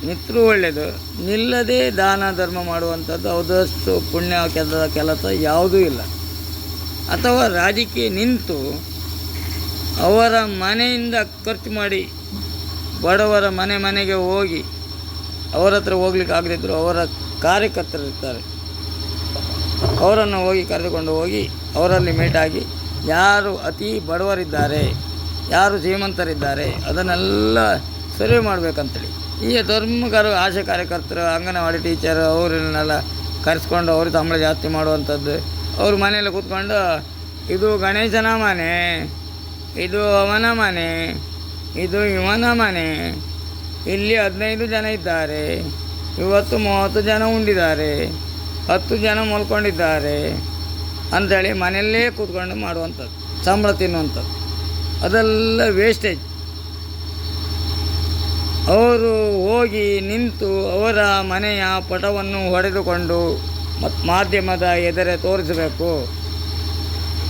ನಿಂತರೂ ಒಳ್ಳೆಯದು, ನಿಲ್ಲದೆ ದಾನ ಧರ್ಮ ಮಾಡುವಂಥದ್ದು ಅದಷ್ಟು ಪುಣ್ಯ ಕೆಲಸ ಯಾವುದೂ ಇಲ್ಲ. ಅಥವಾ ರಾಜಕೀಯ ನಿಂತು ಅವರ ಮನೆಯಿಂದ ಖರ್ಚು ಮಾಡಿ ಬಡವರ ಮನೆಗೆ ಹೋಗಿ ಅವರ ಹತ್ರ ಹೋಗ್ಲಿಕ್ಕೆ ಆಗದಿದ್ದರೂ ಅವರ ಕಾರ್ಯಕರ್ತರಿರ್ತಾರೆ, ಅವರನ್ನು ಹೋಗಿ ಕರೆದುಕೊಂಡು ಹೋಗಿ ಅವರಲ್ಲಿ ಮೇಟಾಗಿ ಯಾರು ಅತಿ ಬಡವರಿದ್ದಾರೆ, ಯಾರು ಶ್ರೀಮಂತರಿದ್ದಾರೆ ಅದನ್ನೆಲ್ಲ ಸರ್ವೆ ಮಾಡಬೇಕಂತೇಳಿ ಈ ಆಶಾ ಕಾರ್ಯಕರ್ತರು, ಅಂಗನವಾಡಿ ಟೀಚರ್ ಅವರನ್ನೆಲ್ಲ ಕರೆಸ್ಕೊಂಡು ಅವ್ರಿಗೆ ಸಂಬಳ ಜಾಸ್ತಿ ಮಾಡುವಂಥದ್ದು. ಅವ್ರ ಮನೆಯಲ್ಲಿ ಕೂತ್ಕೊಂಡು ಇದು ಗಣೇಶನ ಮನೆ, ಇದು ಅವನ ಮನೆ, ಇದು ಇವನ ಮನೆ, ಇಲ್ಲಿ 15 ಜನ ಇದ್ದಾರೆ, ಇವತ್ತು 30 ಜನ ಉಂಡಿದ್ದಾರೆ, 10 ಜನ ಮಲ್ಕೊಂಡಿದ್ದಾರೆ ಅಂಥೇಳಿ ಮನೆಯಲ್ಲೇ ಕೂತ್ಕೊಂಡು ಮಾಡುವಂಥದ್ದು, ಸಂಬಳ ತಿನ್ನುವಂಥದ್ದು, ಅದೆಲ್ಲ ವೇಸ್ಟೇಜ್. ಅವರು ಹೋಗಿ ನಿಂತು ಅವರ ಮನೆಯ ಪಟವನ್ನು ಹೊಡೆದುಕೊಂಡು ಮತ್ತು ಮಾಧ್ಯಮದ ಎದುರೇ ತೋರಿಸಬೇಕು.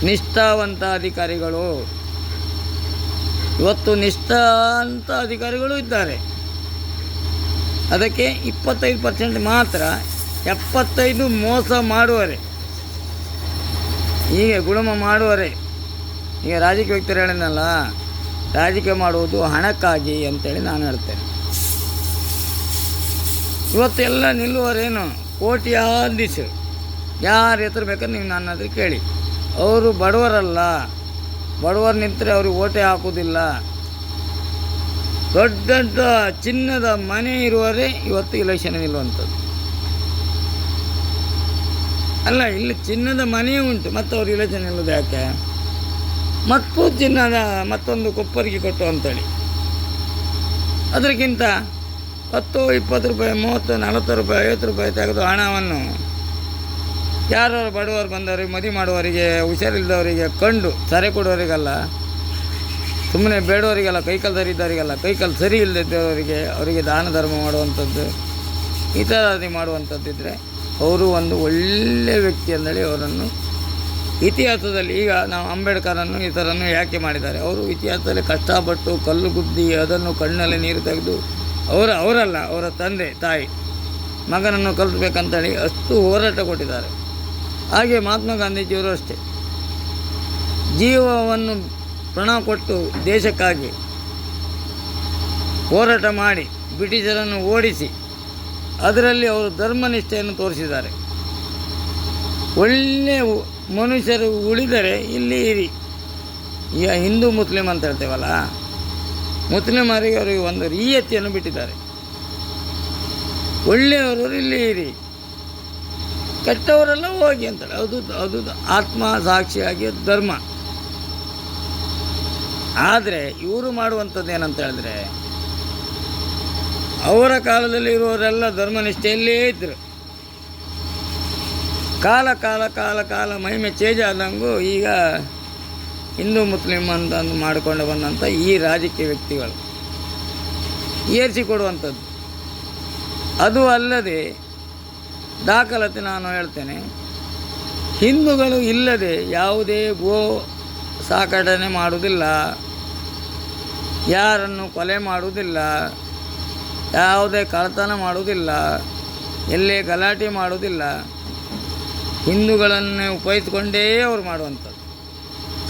ನಿಷ್ಠಾವಂತ ಅಧಿಕಾರಿಗಳು ಇವತ್ತು ನಿಷ್ಠಾವಂತ ಅಧಿಕಾರಿಗಳು ಇದ್ದಾರೆ, ಅದಕ್ಕೆ 25% ಮಾತ್ರ, 75 ಮೋಸ ಮಾಡುವರೆ, ಹೀಗೆ ಗುಳುಮ ಮಾಡುವರೆ. ಈಗ ರಾಜಕೀಯ ವ್ಯಕ್ತಿರು ಹೇಳಿದ್ನಲ್ಲ, ರಾಜಕೀಯ ಮಾಡುವುದು ಹಣಕ್ಕಾಗಿ ಅಂತೇಳಿ ನಾನು ಹೇಳ್ತೇನೆ. ಇವತ್ತೆಲ್ಲ ನಿಲ್ಲುವರೇನು ಕೋಟ್ಯಾಧೀಶರು, ಯಾರು ಹೆಸರು ಬೇಕಾದ್ರೆ ನೀವು ನನ್ನ ಹತ್ರ ಕೇಳಿ. ಅವರು ಬಡವರಲ್ಲ, ಬಡವರು ನಿಂತರೆ ಅವ್ರಿಗೆ ಓಟೆ ಹಾಕೋದಿಲ್ಲ. ದೊಡ್ಡ ದೊಡ್ಡ ಚಿನ್ನದ ಮನೆ ಇರುವವರೇ ಇವತ್ತು ಇಲೆಕ್ಷನ್ ನಿಲ್ಲುವಂಥದ್ದು. ಅಲ್ಲ, ಇಲ್ಲಿ ಚಿನ್ನದ ಮನೆಯೇ ಉಂಟು, ಮತ್ತು ಅವ್ರು ಇಲೆಕ್ಷನ್ ನಿಲ್ಲೋದು ಯಾಕೆ? ಮತ್ತು ಚಿನ್ನದ ಮತ್ತೊಂದು ಕೊಪ್ಪರಿಗೆ ಕೊಟ್ಟು ಅಂತೇಳಿ ಅದಕ್ಕಿಂತ 10, 20 ರೂಪಾಯಿ, 30, 40 ರೂಪಾಯಿ, 50 ರೂಪಾಯಿ ತೆಗೆದು ಹಣವನ್ನು ಯಾರು ಬಡವರು ಬಂದವರಿಗೆ, ಮದುವೆ ಮಾಡುವವರಿಗೆ, ಹುಷಾರಿಲ್ಲದವರಿಗೆ, ಕಂಡು ಸರಿ ಕೊಡುವವರಿಗಲ್ಲ, ಸುಮ್ಮನೆ ಬೇಡವರಿಗೆಲ್ಲ, ಕೈಕಾಲು ಸರಿ ಇದ್ದವರಿಗೆಲ್ಲ, ಕೈಕಾಲು ಸರಿ ಇಲ್ಲದಿದ್ದವರಿಗೆ ಅವರಿಗೆ ದಾನ ಧರ್ಮ ಮಾಡುವಂಥದ್ದು, ಇತ್ಯಾದಿ ಮಾಡುವಂಥದ್ದಿದ್ದರೆ ಅವರು ಒಂದು ಒಳ್ಳೆಯ ವ್ಯಕ್ತಿ ಅಂದೇಳಿ ಅವರನ್ನು ಇತಿಹಾಸದಲ್ಲಿ, ಈಗ ನಾವು ಅಂಬೇಡ್ಕರನ್ನು ಇತರನ್ನು ಯಾಕೆ ಮಾಡಿದ್ದಾರೆ, ಅವರು ಇತಿಹಾಸದಲ್ಲಿ ಕಷ್ಟಪಟ್ಟು ಕಲ್ಲು ಗುದ್ದಿ ಅದನ್ನು ಕಣ್ಣಲ್ಲಿ ನೀರು ತೆಗೆದು ಅವರಲ್ಲ, ಅವರ ತಂದೆ ತಾಯಿ ಮಗನನ್ನು ಕಲಿಸ್ಬೇಕಂತೇಳಿ ಅಷ್ಟು ಹೋರಾಟ ಕೊಟ್ಟಿದ್ದಾರೆ. ಹಾಗೆ ಮಹಾತ್ಮ ಗಾಂಧೀಜಿಯವರು ಅಷ್ಟೇ ಜೀವವನ್ನು ಪ್ರಾಣ ಕೊಟ್ಟು ದೇಶಕ್ಕಾಗಿ ಹೋರಾಟ ಮಾಡಿ ಬ್ರಿಟಿಷರನ್ನು ಓಡಿಸಿ ಅದರಲ್ಲಿ ಅವರು ಧರ್ಮನಿಷ್ಠೆಯನ್ನು ತೋರಿಸಿದ್ದಾರೆ. ಒಳ್ಳೆಯ ಮನುಷ್ಯರು ಉಳಿದರೆ ಇಲ್ಲಿ ಇರಿ. ಈಗ ಹಿಂದೂ ಮುಸ್ಲಿಂ ಅಂತ ಹೇಳ್ತೇವಲ್ಲ, ಮುಸ್ಲಿಮರಿಗೆ ಅವರಿಗೆ ಒಂದು ರಿಯಾಯಿತಿಯನ್ನು ಬಿಟ್ಟಿದ್ದಾರೆ. ಒಳ್ಳೆಯವರು ಇಲ್ಲಿ ಇರಿ, ಕೆಟ್ಟವರೆಲ್ಲ ಹೋಗಿ ಅಂತಾರೆ. ಅದು ಆತ್ಮ ಸಾಕ್ಷಿಯಾಗಿ ಧರ್ಮ. ಆದರೆ ಇವರು ಮಾಡುವಂಥದ್ದು ಏನಂತ ಹೇಳಿದ್ರೆ, ಅವರ ಕಾಲದಲ್ಲಿ ಇರುವವರೆಲ್ಲ ಧರ್ಮನಿಷ್ಠೆಯಲ್ಲೇ ಇದ್ದರು. ಕಾಲ ಕಾಲ ಕಾಲ ಕಾಲ ಮಹಿಮೆ ಚೇಂಜ್ ಆದಂಗೂ ಈಗ ಹಿಂದೂ ಮುಸ್ಲಿಂ ಅಂತ ಮಾಡಿಕೊಂಡು ಬಂದಂಥ ಈ ರಾಜಕೀಯ ವ್ಯಕ್ತಿಗಳು ಏರಿಸಿಕೊಡುವಂಥದ್ದು. ಅದು ಅಲ್ಲದೆ ದಾಖಲಾತಿ ನಾನು ಹೇಳ್ತೇನೆ, ಹಿಂದೂಗಳು ಇಲ್ಲದೆ ಯಾವುದೇ ಗೋ ಸಾಕಣೆ ಮಾಡುವುದಿಲ್ಲ, ಯಾರನ್ನು ಕೊಲೆ ಮಾಡುವುದಿಲ್ಲ, ಯಾವುದೇ ಕಳ್ಳತನ ಮಾಡುವುದಿಲ್ಲ, ಎಲ್ಲೇ ಗಲಾಟೆ ಮಾಡುವುದಿಲ್ಲ. ಹಿಂದೂಗಳನ್ನು ಉಪಯೋಗಿಸಿಕೊಂಡೇ ಅವರು ಮಾಡುವಂಥದ್ದು.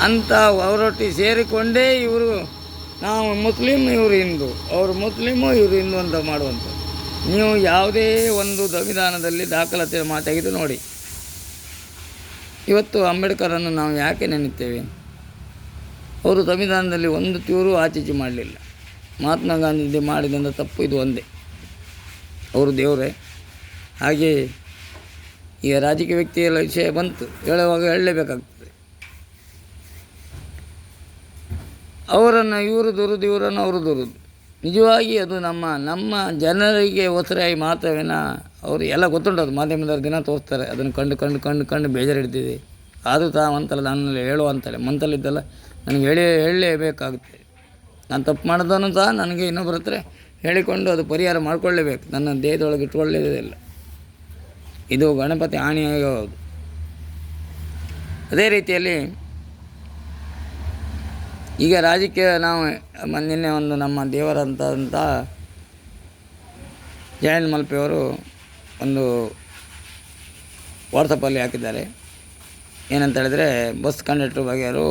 ಅಂಥ ಅವರೊಟ್ಟಿಗೆ ಸೇರಿಕೊಂಡೇ ಇವರು, ನಾವು ಮುಸ್ಲಿಮ್ ಇವರು ಹಿಂದೂ, ಅವರು ಮುಸ್ಲಿಮು ಇವರು ಹಿಂದೂ ಅಂತ ಮಾಡುವಂಥದ್ದು. ನೀವು ಯಾವುದೇ ಒಂದು ಸಂವಿಧಾನದಲ್ಲಿ ದಾಖಲಾತಿ ತೆಗೆದು ನೋಡಿ. ಇವತ್ತು ಅಂಬೇಡ್ಕರನ್ನು ನಾವು ಯಾಕೆ ನೆನೆಯುತ್ತೇವೆ? ಅವರು ಸಂವಿಧಾನದಲ್ಲಿ ಒಂದು ಚೂರು ಆಚೀಚೆ ಮಾಡಲಿಲ್ಲ. ಮಹಾತ್ಮ ಗಾಂಧೀಜಿ ಮಾಡಿದಂಥ ತಪ್ಪು ಇದು ಒಂದೇ. ಅವರು ದೇವರೇ. ಹಾಗೆ ಈಗ ರಾಜಕೀಯ ವ್ಯಕ್ತಿಗಳ ವಿಷಯ ಬಂತು, ಹೇಳುವಾಗ ಹೇಳಲೇಬೇಕಾಗ್ತದೆ. ಅವರನ್ನು ಇವರು ದುರುದು, ಇವರನ್ನು ಅವರು ದುರುದು. ನಿಜವಾಗಿ ಅದು ನಮ್ಮ ಜನರಿಗೆ ಒಸರಾಗಿ ಮಾತ್ರವೇನ. ಅವರು ಎಲ್ಲ ಗೊತ್ತುಂಟು, ಮಾಧ್ಯಮದವ್ರು ದಿನ ತೋರಿಸ್ತಾರೆ. ಅದನ್ನು ಕಂಡು ಬೇಜಾರು ಹಿಡ್ತಿದೆ. ಆದರೂ ತಾವಂತಲ್ಲ, ನನ್ನಲ್ಲಿ ಹೇಳುವಂತಲ್ಲ, ಮಂತಲ್ಲಿದ್ದಲ್ಲ, ನನಗೆ ಹೇಳಲೇಬೇಕಾಗುತ್ತೆ. ನಾನು ತಪ್ಪು ಮಾಡಿದವನು ಸಹ ನನಗೆ ಇನ್ನೊಬ್ಬರ ಹತ್ರ ಹೇಳಿಕೊಂಡು ಅದು ಪರಿಹಾರ ಮಾಡಿಕೊಳ್ಳೇಬೇಕು. ನನ್ನ ದೇಹದೊಳಗೆ ಇಟ್ಕೊಳ್ಳೇದಿಲ್ಲ. ಇದು ಗಣಪತಿ ಆಣೆಯಾಗಿ ಹೌದು. ಅದೇ ರೀತಿಯಲ್ಲಿ ಈಗ ರಾಜಕೀಯ ನಾವು ನಿನ್ನೆ ಒಂದು ನಮ್ಮ ದೇವರಂತ ಜಯಂತ್ ಮಲ್ಪೆಯವರು ಒಂದು ವಾಟ್ಸಪ್ಪಲ್ಲಿ ಹಾಕಿದ್ದಾರೆ. ಏನಂತ ಹೇಳಿದರೆ, ಬಸ್ ಕಂಡಕ್ಟ್ರ್ ಬಗ್ಗೆಯವರು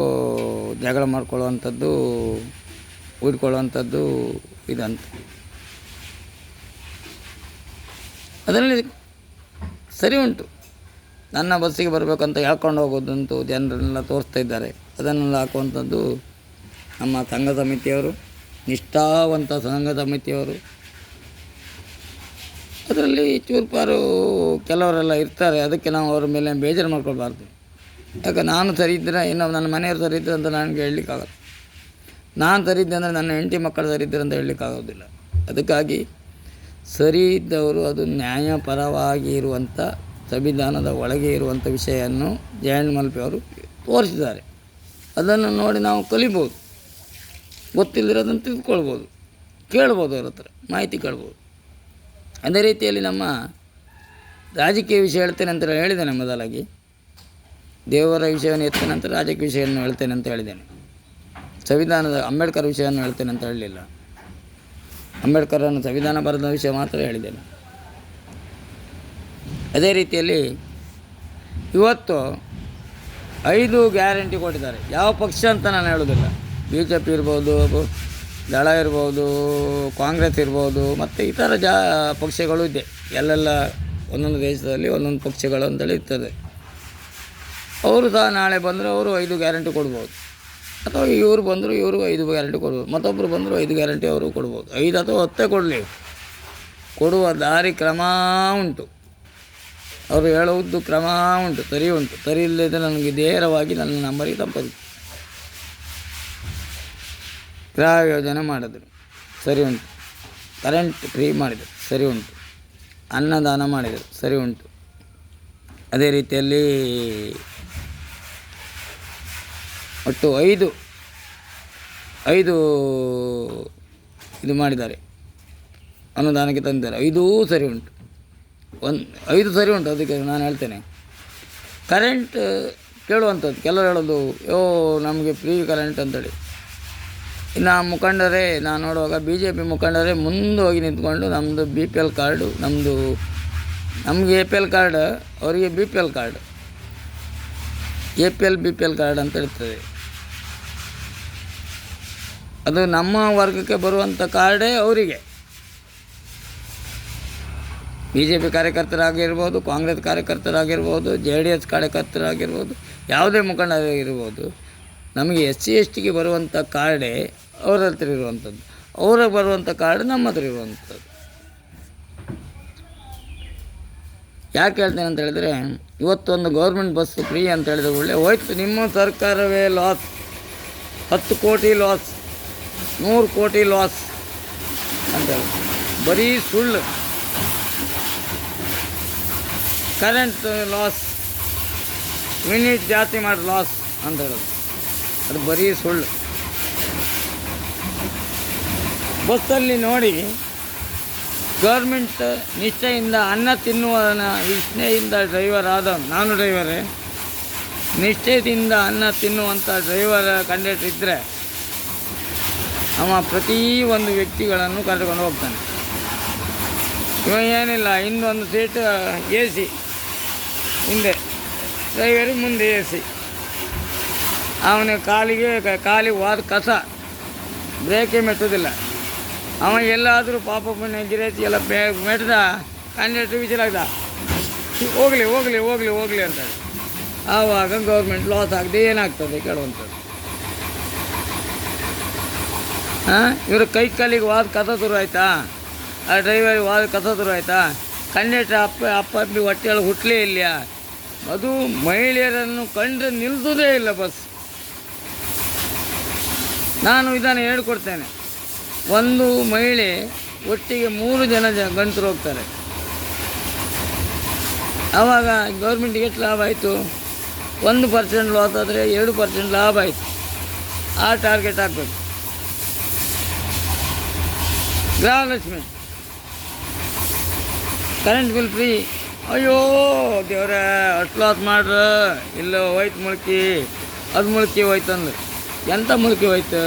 ಜಗಳ ಮಾಡ್ಕೊಳ್ಳುವಂಥದ್ದು, ಊದ್ಕೊಳ್ಳುವಂಥದ್ದು ಇದಂತ. ಅದರಲ್ಲಿ ಸರಿ ಉಂಟು. ನನ್ನ ಬಸ್ಸಿಗೆ ಬರಬೇಕಂತ ಹೇಳ್ಕೊಂಡು ಹೋಗೋದಂತೂ ಜನರನ್ನೆಲ್ಲ ತೋರಿಸ್ತಾ ಇದ್ದಾರೆ. ಅದನ್ನೆಲ್ಲ ಹಾಕುವಂಥದ್ದು ನಮ್ಮ ಸಂಘ ಸಮಿತಿಯವರು, ನಿಷ್ಠಾವಂತ ಸಂಘ ಸಮಿತಿಯವರು. ಅದರಲ್ಲಿ ಚೂರ್ಪಾರು ಕೆಲವರೆಲ್ಲ ಇರ್ತಾರೆ. ಅದಕ್ಕೆ ನಾವು ಅವ್ರ ಮೇಲೆ ಬೇಜಾರು ಮಾಡ್ಕೊಳ್ಬಾರ್ದು. ಯಾಕೆ ನಾನು ಸರಿ ಇದ್ದರೆ ಇನ್ನೊಬ್ಬ ನನ್ನ ಮನೆಯವರು ಸರಿ ಇದ್ದರೆ ಅಂತ ನನಗೆ ಹೇಳಲಿಕ್ಕಾಗಲ್ಲ. ನಾನು ಸರಿ ಇದ್ದೆ ಅಂದರೆ ನನ್ನ ಹೆಂಡತಿ ಮಕ್ಕಳು ಸರಿ ಇದ್ದರೆ ಅಂತ ಹೇಳಲಿಕ್ಕಾಗೋದಿಲ್ಲ. ಅದಕ್ಕಾಗಿ ಸರಿ ಇದ್ದವರು ಅದು ನ್ಯಾಯಪರವಾಗಿ ಇರುವಂಥ, ಸಂವಿಧಾನದ ಒಳಗೆ ಇರುವಂಥ ವಿಷಯವನ್ನು ಜಯಂತ್ ಮಲ್ಪೆಯವರು ತೋರಿಸಿದ್ದಾರೆ. ಅದನ್ನು ನೋಡಿ ನಾವು ಕಲಿಬೋದು, ಗೊತ್ತಿಲ್ಲದಿರೋದನ್ನು ತಿಳ್ಕೊಳ್ಬೋದು, ಕೇಳ್ಬೋದು, ಅವ್ರ ಹತ್ರ ಮಾಹಿತಿ ಕೇಳ್ಬೋದು. ಅದೇ ರೀತಿಯಲ್ಲಿ ನಮ್ಮ ರಾಜಕೀಯ ವಿಷಯ ಹೇಳ್ತೇನೆ ಅಂತ ಹೇಳಿದ್ದೇನೆ. ಮೊದಲಾಗಿ ದೇವರ ವಿಷಯವನ್ನು ಎತ್ತೇನೆ ಅಂತ ರಾಜಕೀಯ ವಿಷಯವನ್ನು ಹೇಳ್ತೇನೆ ಅಂತ ಹೇಳಿದ್ದೇನೆ. ಸಂವಿಧಾನದ ಅಂಬೇಡ್ಕರ್ ವಿಷಯವನ್ನು ಹೇಳ್ತೇನೆ ಅಂತ ಹೇಳಲಿಲ್ಲ. ಅಂಬೇಡ್ಕರನ್ನು ಸಂವಿಧಾನ ಬರೆದ ವಿಷಯ ಮಾತ್ರ ಹೇಳಿದ್ದೇನೆ. ಅದೇ ರೀತಿಯಲ್ಲಿ ಇವತ್ತು 5 ಗ್ಯಾರಂಟಿ ಕೊಟ್ಟಿದ್ದಾರೆ. ಯಾವ ಪಕ್ಷ ಅಂತ ನಾನು ಹೇಳೋದಿಲ್ಲ. BJP ಇರ್ಬೋದು, ದಳ ಇರ್ಬೋದು, ಕಾಂಗ್ರೆಸ್ ಇರ್ಬೋದು, ಮತ್ತು ಇತರ ಪಕ್ಷಗಳು ಇದೆ. ಎಲ್ಲೆಲ್ಲ ಒಂದೊಂದು ದೇಶದಲ್ಲಿ ಒಂದೊಂದು ಪಕ್ಷಗಳು ಅಂತೇಳಿ ಇರ್ತದೆ. ಅವರು ಸಹ ನಾಳೆ ಬಂದರೆ ಅವರು 5 ಗ್ಯಾರಂಟಿ ಕೊಡ್ಬೋದು. ಅಥವಾ ಇವರು ಬಂದರು ಇವರು 5 ಗ್ಯಾರಂಟಿ ಕೊಡ್ಬೋದು. ಮತ್ತೊಬ್ಬರು ಬಂದರು 5 ಗ್ಯಾರಂಟಿ ಅವರು ಕೊಡ್ಬೋದು. 5 ಅಥವಾ 10 ಕೊಡಲಿ, ಕೊಡುವ ದಾರಿ ಕ್ರಮ ಉಂಟು. ಅವರು ಹೇಳುವುದು ಕ್ರಮ ಉಂಟು, ಸರಿ ಉಂಟು. ಸರಿ ಇಲ್ಲದೆ ನನಗೆ ನೇರವಾಗಿ ನನ್ನ ನಂಬರಿಗೆ ತಪ್ಪದು. ಗೃಹ ಯೋಜನೆ ಮಾಡಿದರು, ಸರಿ ಉಂಟು. ಕರೆಂಟ್ ಫ್ರೀ ಮಾಡಿದರು, ಸರಿ ಉಂಟು. ಅನ್ನದಾನ ಮಾಡಿದರು, ಸರಿ ಉಂಟು. ಅದೇ ರೀತಿಯಲ್ಲಿ ಒಟ್ಟು 5 ಇದು ಮಾಡಿದ್ದಾರೆ, ಅನುದಾನಕ್ಕೆ ತಂದಿದ್ದಾರೆ. 5 ಸರಿ ಉಂಟು. 5 ಸರಿ ಉಂಟು. ಅದಕ್ಕೆ ನಾನು ಹೇಳ್ತೇನೆ, ಕರೆಂಟ್ ಕೇಳುವಂಥದ್ದು. ಕೆಲವರು ಹೇಳೋದು ನಮಗೆ ಫ್ರೀ ಕರೆಂಟ್ ಅಂತೇಳಿ. ಇನ್ನು ಮುಖಂಡರೇ ನಾನು ನೋಡುವಾಗ BJP ಮುಖಂಡರೇ ಮುಂದೆ ಹೋಗಿ ನಿಂತ್ಕೊಂಡು ನಮ್ಮದು BPL ಕಾರ್ಡು, ನಮಗೆ APL ಕಾರ್ಡ್, ಅವರಿಗೆ BPL card, APL BPL card ಅಂತ ಇರ್ತದೆ. ಅದು ನಮ್ಮ ವರ್ಗಕ್ಕೆ ಬರುವಂಥ ಕಾರ್ಡೇ ಅವರಿಗೆ. BJP ಕಾರ್ಯಕರ್ತರಾಗಿರ್ಬೋದು, ಕಾಂಗ್ರೆಸ್ ಕಾರ್ಯಕರ್ತರಾಗಿರ್ಬೋದು, JDS ಕಾರ್ಯಕರ್ತರಾಗಿರ್ಬೋದು, ಯಾವುದೇ ಮುಖಂಡರಾಗಿರ್ಬೋದು, ನಮಗೆ SC STಗೆ ಬರುವಂಥ ಕಾರ್ಡೇ ಅವ್ರ ಹತ್ರ ಇರುವಂಥದ್ದು. ಅವ್ರಿಗೆ ಬರುವಂಥ ಕಾರ್ಡ್ ನಮ್ಮ ಹತ್ರ ಇರುವಂಥದ್ದು. ಯಾಕೆ ಹೇಳ್ತೇನೆ ಅಂತ ಹೇಳಿದರೆ, ಇವತ್ತೊಂದು ಗೌರ್ಮೆಂಟ್ ಬಸ್ ಫ್ರೀ ಅಂತ ಹೇಳಿದ್ರೆ ಒಳ್ಳೆ ಹೋಯ್ತು. ನಿಮ್ಮ ಸರ್ಕಾರವೇ ಲಾಸ್, 10 ಕೋಟಿ ಲಾಸ್, 100 ಕೋಟಿ ಲಾಸ್ ಅಂತ ಹೇಳಿ ಬರೀ ಸುಳ್ಳು. ಕರೆಂಟ್ ಲಾಸ್, ಯೂನಿಟ್ ಜಾಸ್ತಿ ಮಾಡಿ ಲಾಸ್ ಅಂತ ಹೇಳೋದು, ಅದು ಬರೀ ಸುಳ್ಳು. ಬಸ್ಸಲ್ಲಿ ನೋಡಿ, ಗೌರ್ಮೆಂಟ್ ನಿಷ್ಠೆಯಿಂದ ಅನ್ನ ತಿನ್ನುವನ ನಿಷ್ಠೆಯಿಂದ ಡ್ರೈವರ್ ಆದವನು, ನಾನು ಡ್ರೈವರೇ, ನಿಷ್ಠೆಯಿಂದ ಅನ್ನ ತಿನ್ನುವಂಥ ಡ್ರೈವರ್ ಕಂಡಕ್ಟರ್ ಇದ್ದರೆ ಅವ ಪ್ರತಿಯೊಂದು ವ್ಯಕ್ತಿಗಳನ್ನು ಕರೆದುಕೊಂಡು ಹೋಗ್ತಾನೆ. ಇವ ಏನಿಲ್ಲ, ಹಿಂದೊಂದು ಸೀಟ್ AC, ಹಿಂದೆ ಡ್ರೈವರಿಗೆ ಮುಂದೆ AC. ಅವನ ಕಾಲಿಗೆ ವಾದ ಕಸ, ಬ್ರೇಕೇ ಮೆಟ್ಟೋದಿಲ್ಲ. ಅವ ಎಲ್ಲಾದರೂ ಪಾಪ ಪುಣ್ಯ ಗಿರೇತಿ ಎಲ್ಲ ಮೆಟ್ದ, ಕಂಡಕ್ಟರ್ ವಿಚಾರಾಗ್ದ, ಹೋಗಲಿ ಅಂತಾರೆ. ಆವಾಗ ಗೌರ್ಮೆಂಟ್ ಲಾಸ್ ಆಗದೆ ಏನಾಗ್ತದೆ ಕೇಳುವಂಥದ್ದು. ಇವರು ಕಾಲಿಗೆ ವಾದ ಕಸ ಶುರು ಆಯಿತಾ, ಆ ಡ್ರೈವರಿಗೆ ವಾದ ಕಸ ಶುರು ಆಯಿತಾ, ಕಂಡಕ್ಟರ್ ಅಪ್ಪಿ ಹೊಟ್ಟೆಯೊಳಗೆ ಹುಟ್ಟಲೇ ಇಲ್ಲ. ಅದು ಮಹಿಳೆಯರನ್ನು ಕಂಡ್ರೆ ನಿಲ್ಲಿಸೋದೇ ಇಲ್ಲ ಬಸ್. ನಾನು ಇದನ್ನು ಹೇಳ್ಕೊಡ್ತೇನೆ. ಒಂದು ಮಹಿಳೆ ಒಟ್ಟಿಗೆ 3 ಜನ ಗಂಡಸರು ಹೋಗ್ತಾರೆ. ಆವಾಗ ಗೌರ್ಮೆಂಟಿಗೆ ಎಷ್ಟು ಲಾಭ ಆಯಿತು? 1% ಲಾಸ್ ಆದರೆ 2% ಲಾಭ ಆಯಿತು. ಆ ಟಾರ್ಗೆಟ್ ಹಾಕಬೇಕು. Gruhalakshmi, current bill free. ಅಯ್ಯೋ ದೇವ್ರೆ, ಅಷ್ಟು ಲಾಸ್ ಮಾಡ್ರ, ಇಲ್ಲ ಹೋಯ್ತು ಮುಳುಕಿ, ಅದು ಮುಳುಕಿ ಹೋಯ್ತು ಅಂದ್ರೆ ಎಂಥ ಮುಳುಗಿ ಹೋಯ್ತು?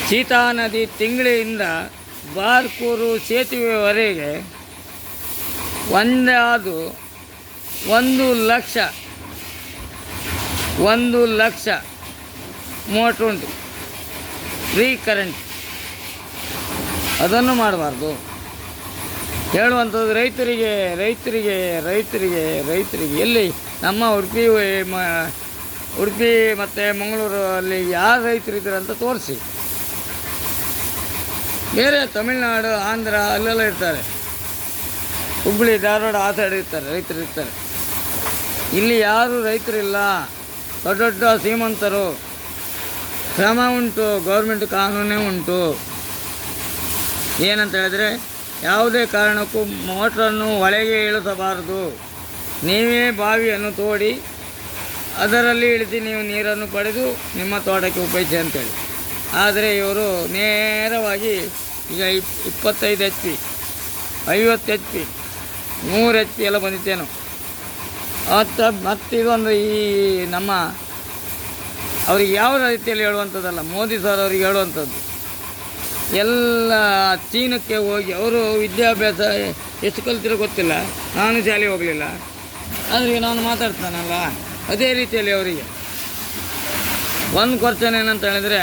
ಸೀತಾ ನದಿ ತಿಂಗಳಿಂದ ಬಾರ್ಕೂರು ಸೇತುವೆವರೆಗೆ ಒಂದಾದು 1,00,000 ಮೋಟ್ರ್ ಉಂಟು, ಫ್ರೀ ಕರೆಂಟ್. ಅದನ್ನು ಮಾಡಬಾರ್ದು. ಹೇಳುವಂಥದ್ದು ರೈತರಿಗೆ ಎಲ್ಲಿ ನಮ್ಮ ಉಡುಪಿ ಮತ್ತು ಮಂಗಳೂರಲ್ಲಿ ಯಾರು ರೈತರಿದ್ದಾರೆ ಅಂತ ತೋರಿಸಿ. ಬೇರೆ ತಮಿಳುನಾಡು, ಆಂಧ್ರ ಅಲ್ಲೆಲ್ಲ ಇರ್ತಾರೆ, ಹುಬ್ಬಳ್ಳಿ, ಧಾರವಾಡ ಆ ಸೈಡ್ ಇರ್ತಾರೆ, ರೈತರಿರ್ತಾರೆ. ಇಲ್ಲಿ ಯಾರೂ ರೈತರಿಲ್ಲ. ದೊಡ್ಡ ದೊಡ್ಡ ಶ್ರೀಮಂತರು. ಕ್ರಮ ಉಂಟು, ಗೌರ್ಮೆಂಟ್ ಕಾನೂನೇ ಉಂಟು. ಏನಂತ ಹೇಳಿದ್ರೆ, ಯಾವುದೇ ಕಾರಣಕ್ಕೂ ಮೋಟ್ರನ್ನು ಒಳಗೆ ಇಳಿಸಬಾರದು. ನೀವೇ ಬಾವಿಯನ್ನು ತೋಡಿ ಅದರಲ್ಲಿ ಇಳಿಸಿ ನೀವು ನೀರನ್ನು ಪಡೆದು ನಿಮ್ಮ ತೋಟಕ್ಕೆ ಉಪಯೋಗಿಸಿ ಅಂತೇಳಿ. ಆದರೆ ಇವರು ನೇರವಾಗಿ ಈಗ 25 HP, 50 HP, 100 HP ಎಲ್ಲ ಬಂದಿತ್ತೇನು. ಮತ್ತು ಇದೊಂದು ಈ ನಮ್ಮ ಅವ್ರಿಗೆ ಯಾವ ರೀತಿಯಲ್ಲಿ ಹೇಳುವಂಥದ್ದಲ್ಲ, ಮೋದಿ ಸರ್ ಅವ್ರಿಗೆ ಹೇಳುವಂಥದ್ದು. ಎಲ್ಲ ಚೀನಕ್ಕೆ ಹೋಗಿ ಅವರು ವಿದ್ಯಾಭ್ಯಾಸ ಎಷ್ಟು ಕಲ್ತಿರೋ ಗೊತ್ತಿಲ್ಲ, ನಾನು ಶಾಲೆ ಹೋಗಲಿಲ್ಲ, ಆದರೆ ನಾನು ಮಾತಾಡ್ತಾನಲ್ಲ ಅದೇ ರೀತಿಯಲ್ಲಿ ಅವರಿಗೆ ಒಂದು ಕ್ವಶನ್ ಏನಂತ ಹೇಳಿದರೆ,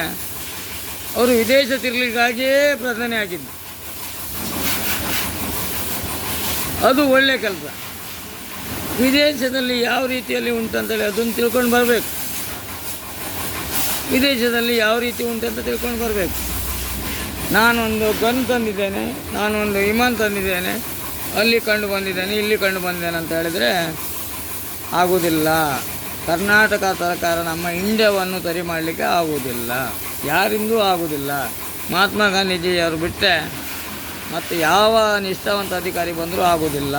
ಅವರು ವಿದೇಶ ತಿರುಗಲಿಕ್ಕಾಗಿಯೇ ಪ್ರಧಾನಿ ಆಗಿದ್ದು. ಅದು ಒಳ್ಳೆಯ ಕೆಲಸ. ವಿದೇಶದಲ್ಲಿ ಯಾವ ರೀತಿಯಲ್ಲಿ ಉಂಟಂತೇಳಿ ಅದನ್ನು ತಿಳ್ಕೊಂಡು ಬರಬೇಕು. ವಿದೇಶದಲ್ಲಿ ಯಾವ ರೀತಿ ಉಂಟಂತ ತಿಳ್ಕೊಂಡು ಬರಬೇಕು. ನಾನೊಂದು ಗನ್ ತಂದಿದ್ದೇನೆ, ನಾನೊಂದು ವಿಮಾನ ತಂದಿದ್ದೇನೆ, ಅಲ್ಲಿ ಕಂಡು ಬಂದಿದ್ದೇನೆ, ಇಲ್ಲಿ ಕಂಡು ಬಂದಿದ್ದೇನೆ ಅಂತ ಹೇಳಿದರೆ ಆಗುವುದಿಲ್ಲ. ಕರ್ನಾಟಕ ಸರ್ಕಾರ ನಮ್ಮ ಇಂಡಿಯಾವನ್ನು ಸರಿ ಮಾಡಲಿಕ್ಕೆ ಆಗುವುದಿಲ್ಲ, ಯಾರಿಂದೂ ಆಗುವುದಿಲ್ಲ. ಮಹಾತ್ಮ ಗಾಂಧೀಜಿಯವರು ಬಿಟ್ಟರೆ ಮತ್ತು ಯಾವ ನಿಷ್ಠಾವಂತ ಅಧಿಕಾರಿ ಬಂದರೂ ಆಗುವುದಿಲ್ಲ.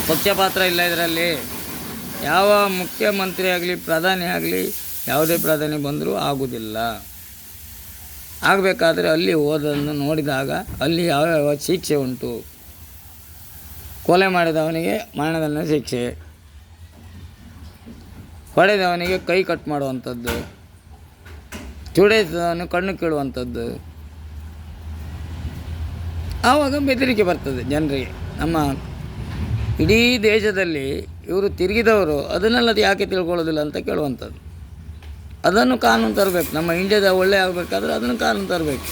ಪಕ್ಷಪಾತ್ರ ಇಲ್ಲ ಇದರಲ್ಲಿ. ಯಾವ ಮುಖ್ಯಮಂತ್ರಿ ಆಗಲಿ, ಪ್ರಧಾನಿ ಆಗಲಿ, ಯಾವುದೇ ಪ್ರಧಾನಿ ಬಂದರೂ ಆಗುವುದಿಲ್ಲ. ಆಗಬೇಕಾದ್ರೆ ಅಲ್ಲಿ ಹೋದನ್ನು ನೋಡಿದಾಗ ಅಲ್ಲಿ ಯಾವ ಶಿಕ್ಷೆ ಉಂಟು. ಕೊಲೆ ಮಾಡಿದವನಿಗೆ ಮರಣದಂಡ ಶಿಕ್ಷೆ, ಹೊಡೆದವನಿಗೆ ಕೈ ಕಟ್ ಮಾಡುವಂಥದ್ದು, ಚುಡಾಯಿಸಿದವನು ಕಣ್ಣು ಕೀಳುವಂಥದ್ದು. ಆವಾಗ ಬೆದರಿಕೆ ಬರ್ತದೆ ಜನರಿಗೆ. ನಮ್ಮ ಇಡೀ ದೇಶದಲ್ಲಿ ಇವರು ತಿರುಗಿದವರು ಅದನ್ನೆಲ್ಲ ಯಾಕೆ ತಿಳ್ಕೊಳ್ಳೋದಿಲ್ಲ ಅಂತ ಕೇಳುವಂಥದ್ದು. ಅದನ್ನು ಕಾನೂನು ತರಬೇಕು. ನಮ್ಮ ಇಂಡಿಯಾದ ಒಳ್ಳೆ ಆಗಬೇಕಾದ್ರೆ ಅದನ್ನು ಕಾನೂನು ತರಬೇಕು.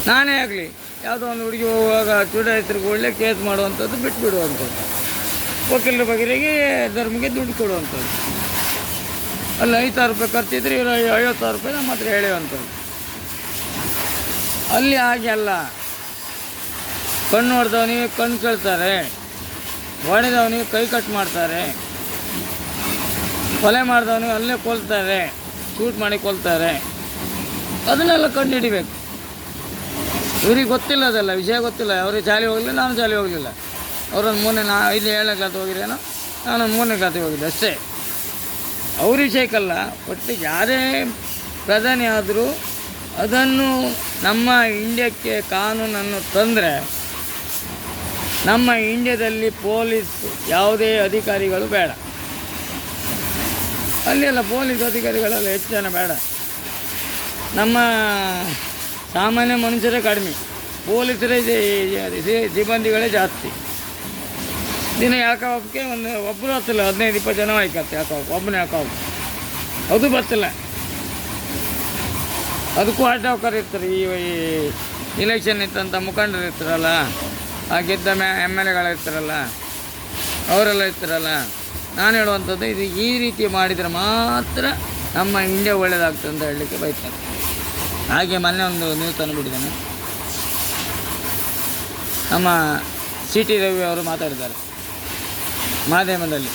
ನಾನೇ ಆಗಲಿ ಯಾವುದೋ ಒಂದು ಹುಡುಗಿ ಹೋಗುವಾಗ ಚುಡಾಯಿಸರಿಗೆ ಒಳ್ಳೆ ಕೇಸ್ ಮಾಡುವಂಥದ್ದು ಬಿಟ್ಟುಬಿಡುವಂಥದ್ದು, ವಕೀಲರ ಬಗೆರಿಗೆ ಧರ್ಮಕ್ಕೆ ದುಡ್ಡು ಕೊಡುವಂಥದ್ದು. ಅಲ್ಲಿ 5,000 ರೂಪಾಯಿ ಖರ್ಚಿದ್ರೆ ಇವರು 50,000 ರೂಪಾಯಿ ನಮ್ಮ ಹತ್ರ ಹೇಳುವಂಥದ್ದು. ಅಲ್ಲಿ ಹಾಗೆ ಅಲ್ಲ. ಕಣ್ಣು ಹೊಡೆದವನಿಗೆ ಕಣ್ಣು ಕೇಳ್ತಾರೆ, ಹೊಡೆದವನಿಗೆ ಕೈ ಕಟ್ ಮಾಡ್ತಾರೆ, ಕೊಲೆ ಮಾಡಿದವನಿಗೆ ಅಲ್ಲೇ ಕೊಲ್ತಾರೆ, ಶೂಟ್ ಮಾಡಿ ಕೊಲ್ತಾರೆ. ಅದನ್ನೆಲ್ಲ ಕಂಡು ಹಿಡಿಬೇಕು. ಇವ್ರಿಗೆ ಗೊತ್ತಿಲ್ಲ, ಅದೆಲ್ಲ ವಿಷಯ ಗೊತ್ತಿಲ್ಲ. ಅವ್ರಿಗೆ ಶಾಲೆ ಹೋಗಲಿಲ್ಲ, ನಾನು ಶಾಲೆ ಹೋಗಲಿಲ್ಲ. ಅವರೊಂದು 5ನೇ ಕ್ಲಾಸ್ ಹೋಗಿರೇನೋ, ನಾನೊಂದು 3ನೇ ಕ್ಲಾಸಿಗೆ ಹೋಗಿದ್ದೆ ಅಷ್ಟೇ. ಅವ್ರ ವಿಷಯಕ್ಕಲ್ಲ, ಒಟ್ಟಿಗೆ ಯಾರೇ ಪ್ರಧಾನಿ ಆದರೂ ಅದನ್ನು ನಮ್ಮ ಇಂಡಿಯಾಕ್ಕೆ ಕಾನೂನನ್ನು ತಂದರೆ ನಮ್ಮ ಇಂಡಿಯಾದಲ್ಲಿ ಪೊಲೀಸ್ ಯಾವುದೇ ಅಧಿಕಾರಿಗಳು ಬೇಡ. ಅಲ್ಲೆಲ್ಲ ಪೊಲೀಸ್ ಅಧಿಕಾರಿಗಳೆಲ್ಲ ಹೆಚ್ಚು ಜನ ಬೇಡ. ನಮ್ಮ ಸಾಮಾನ್ಯ ಮನುಷ್ಯರೇ ಕಡಿಮೆ, ಪೊಲೀಸರೇ ಸಿಬ್ಬಂದಿಗಳೇ ಜಾಸ್ತಿ. ದಿನ ಯಾಕಕ್ಕೆ ಒಬ್ಬರು ಹತ್ತಿಲ್ಲ, 15-20 ಜನ ಆಯ್ಕತ್ತೆ ಒಬ್ಬನೇ ಯಾಕಕ್ಕೆ ಅದು ಬರ್ತಿಲ್ಲ. ಅದಕ್ಕೂ ಅಡ್ಡಾವಕಾರ ಇರ್ತಾರೆ. ಈ ಇಲೆಕ್ಷನ್ ಇತ್ತಂತ ಮುಖಂಡರು ಇರ್ತಾರಲ್ಲ, ಆ ಗೆದ್ದ MLA ಇರ್ತಾರಲ್ಲ, ಅವರೆಲ್ಲ ಇರ್ತಾರಲ್ಲ. ನಾನು ಹೇಳುವಂಥದ್ದು ಇದು ಈ ರೀತಿ ಮಾಡಿದರೆ ಮಾತ್ರ ನಮ್ಮ ಇಂಡಿಯಾ ಒಳ್ಳೆಯದಾಗ್ತದೆ ಅಂತ ಹೇಳಲಿಕ್ಕೆ ಬಯಸ್ತೇನೆ. ಹಾಗೆ ಮೊನ್ನೆ ಒಂದು ನ್ಯೂಸ್ ತಂದುಬಿಟ್ಟಿದ್ದೇನೆ. ನಮ್ಮ CT ರವಿ ಅವರು ಮಾತಾಡಿದ್ದಾರೆ ಮಾಧ್ಯಮದಲ್ಲಿ.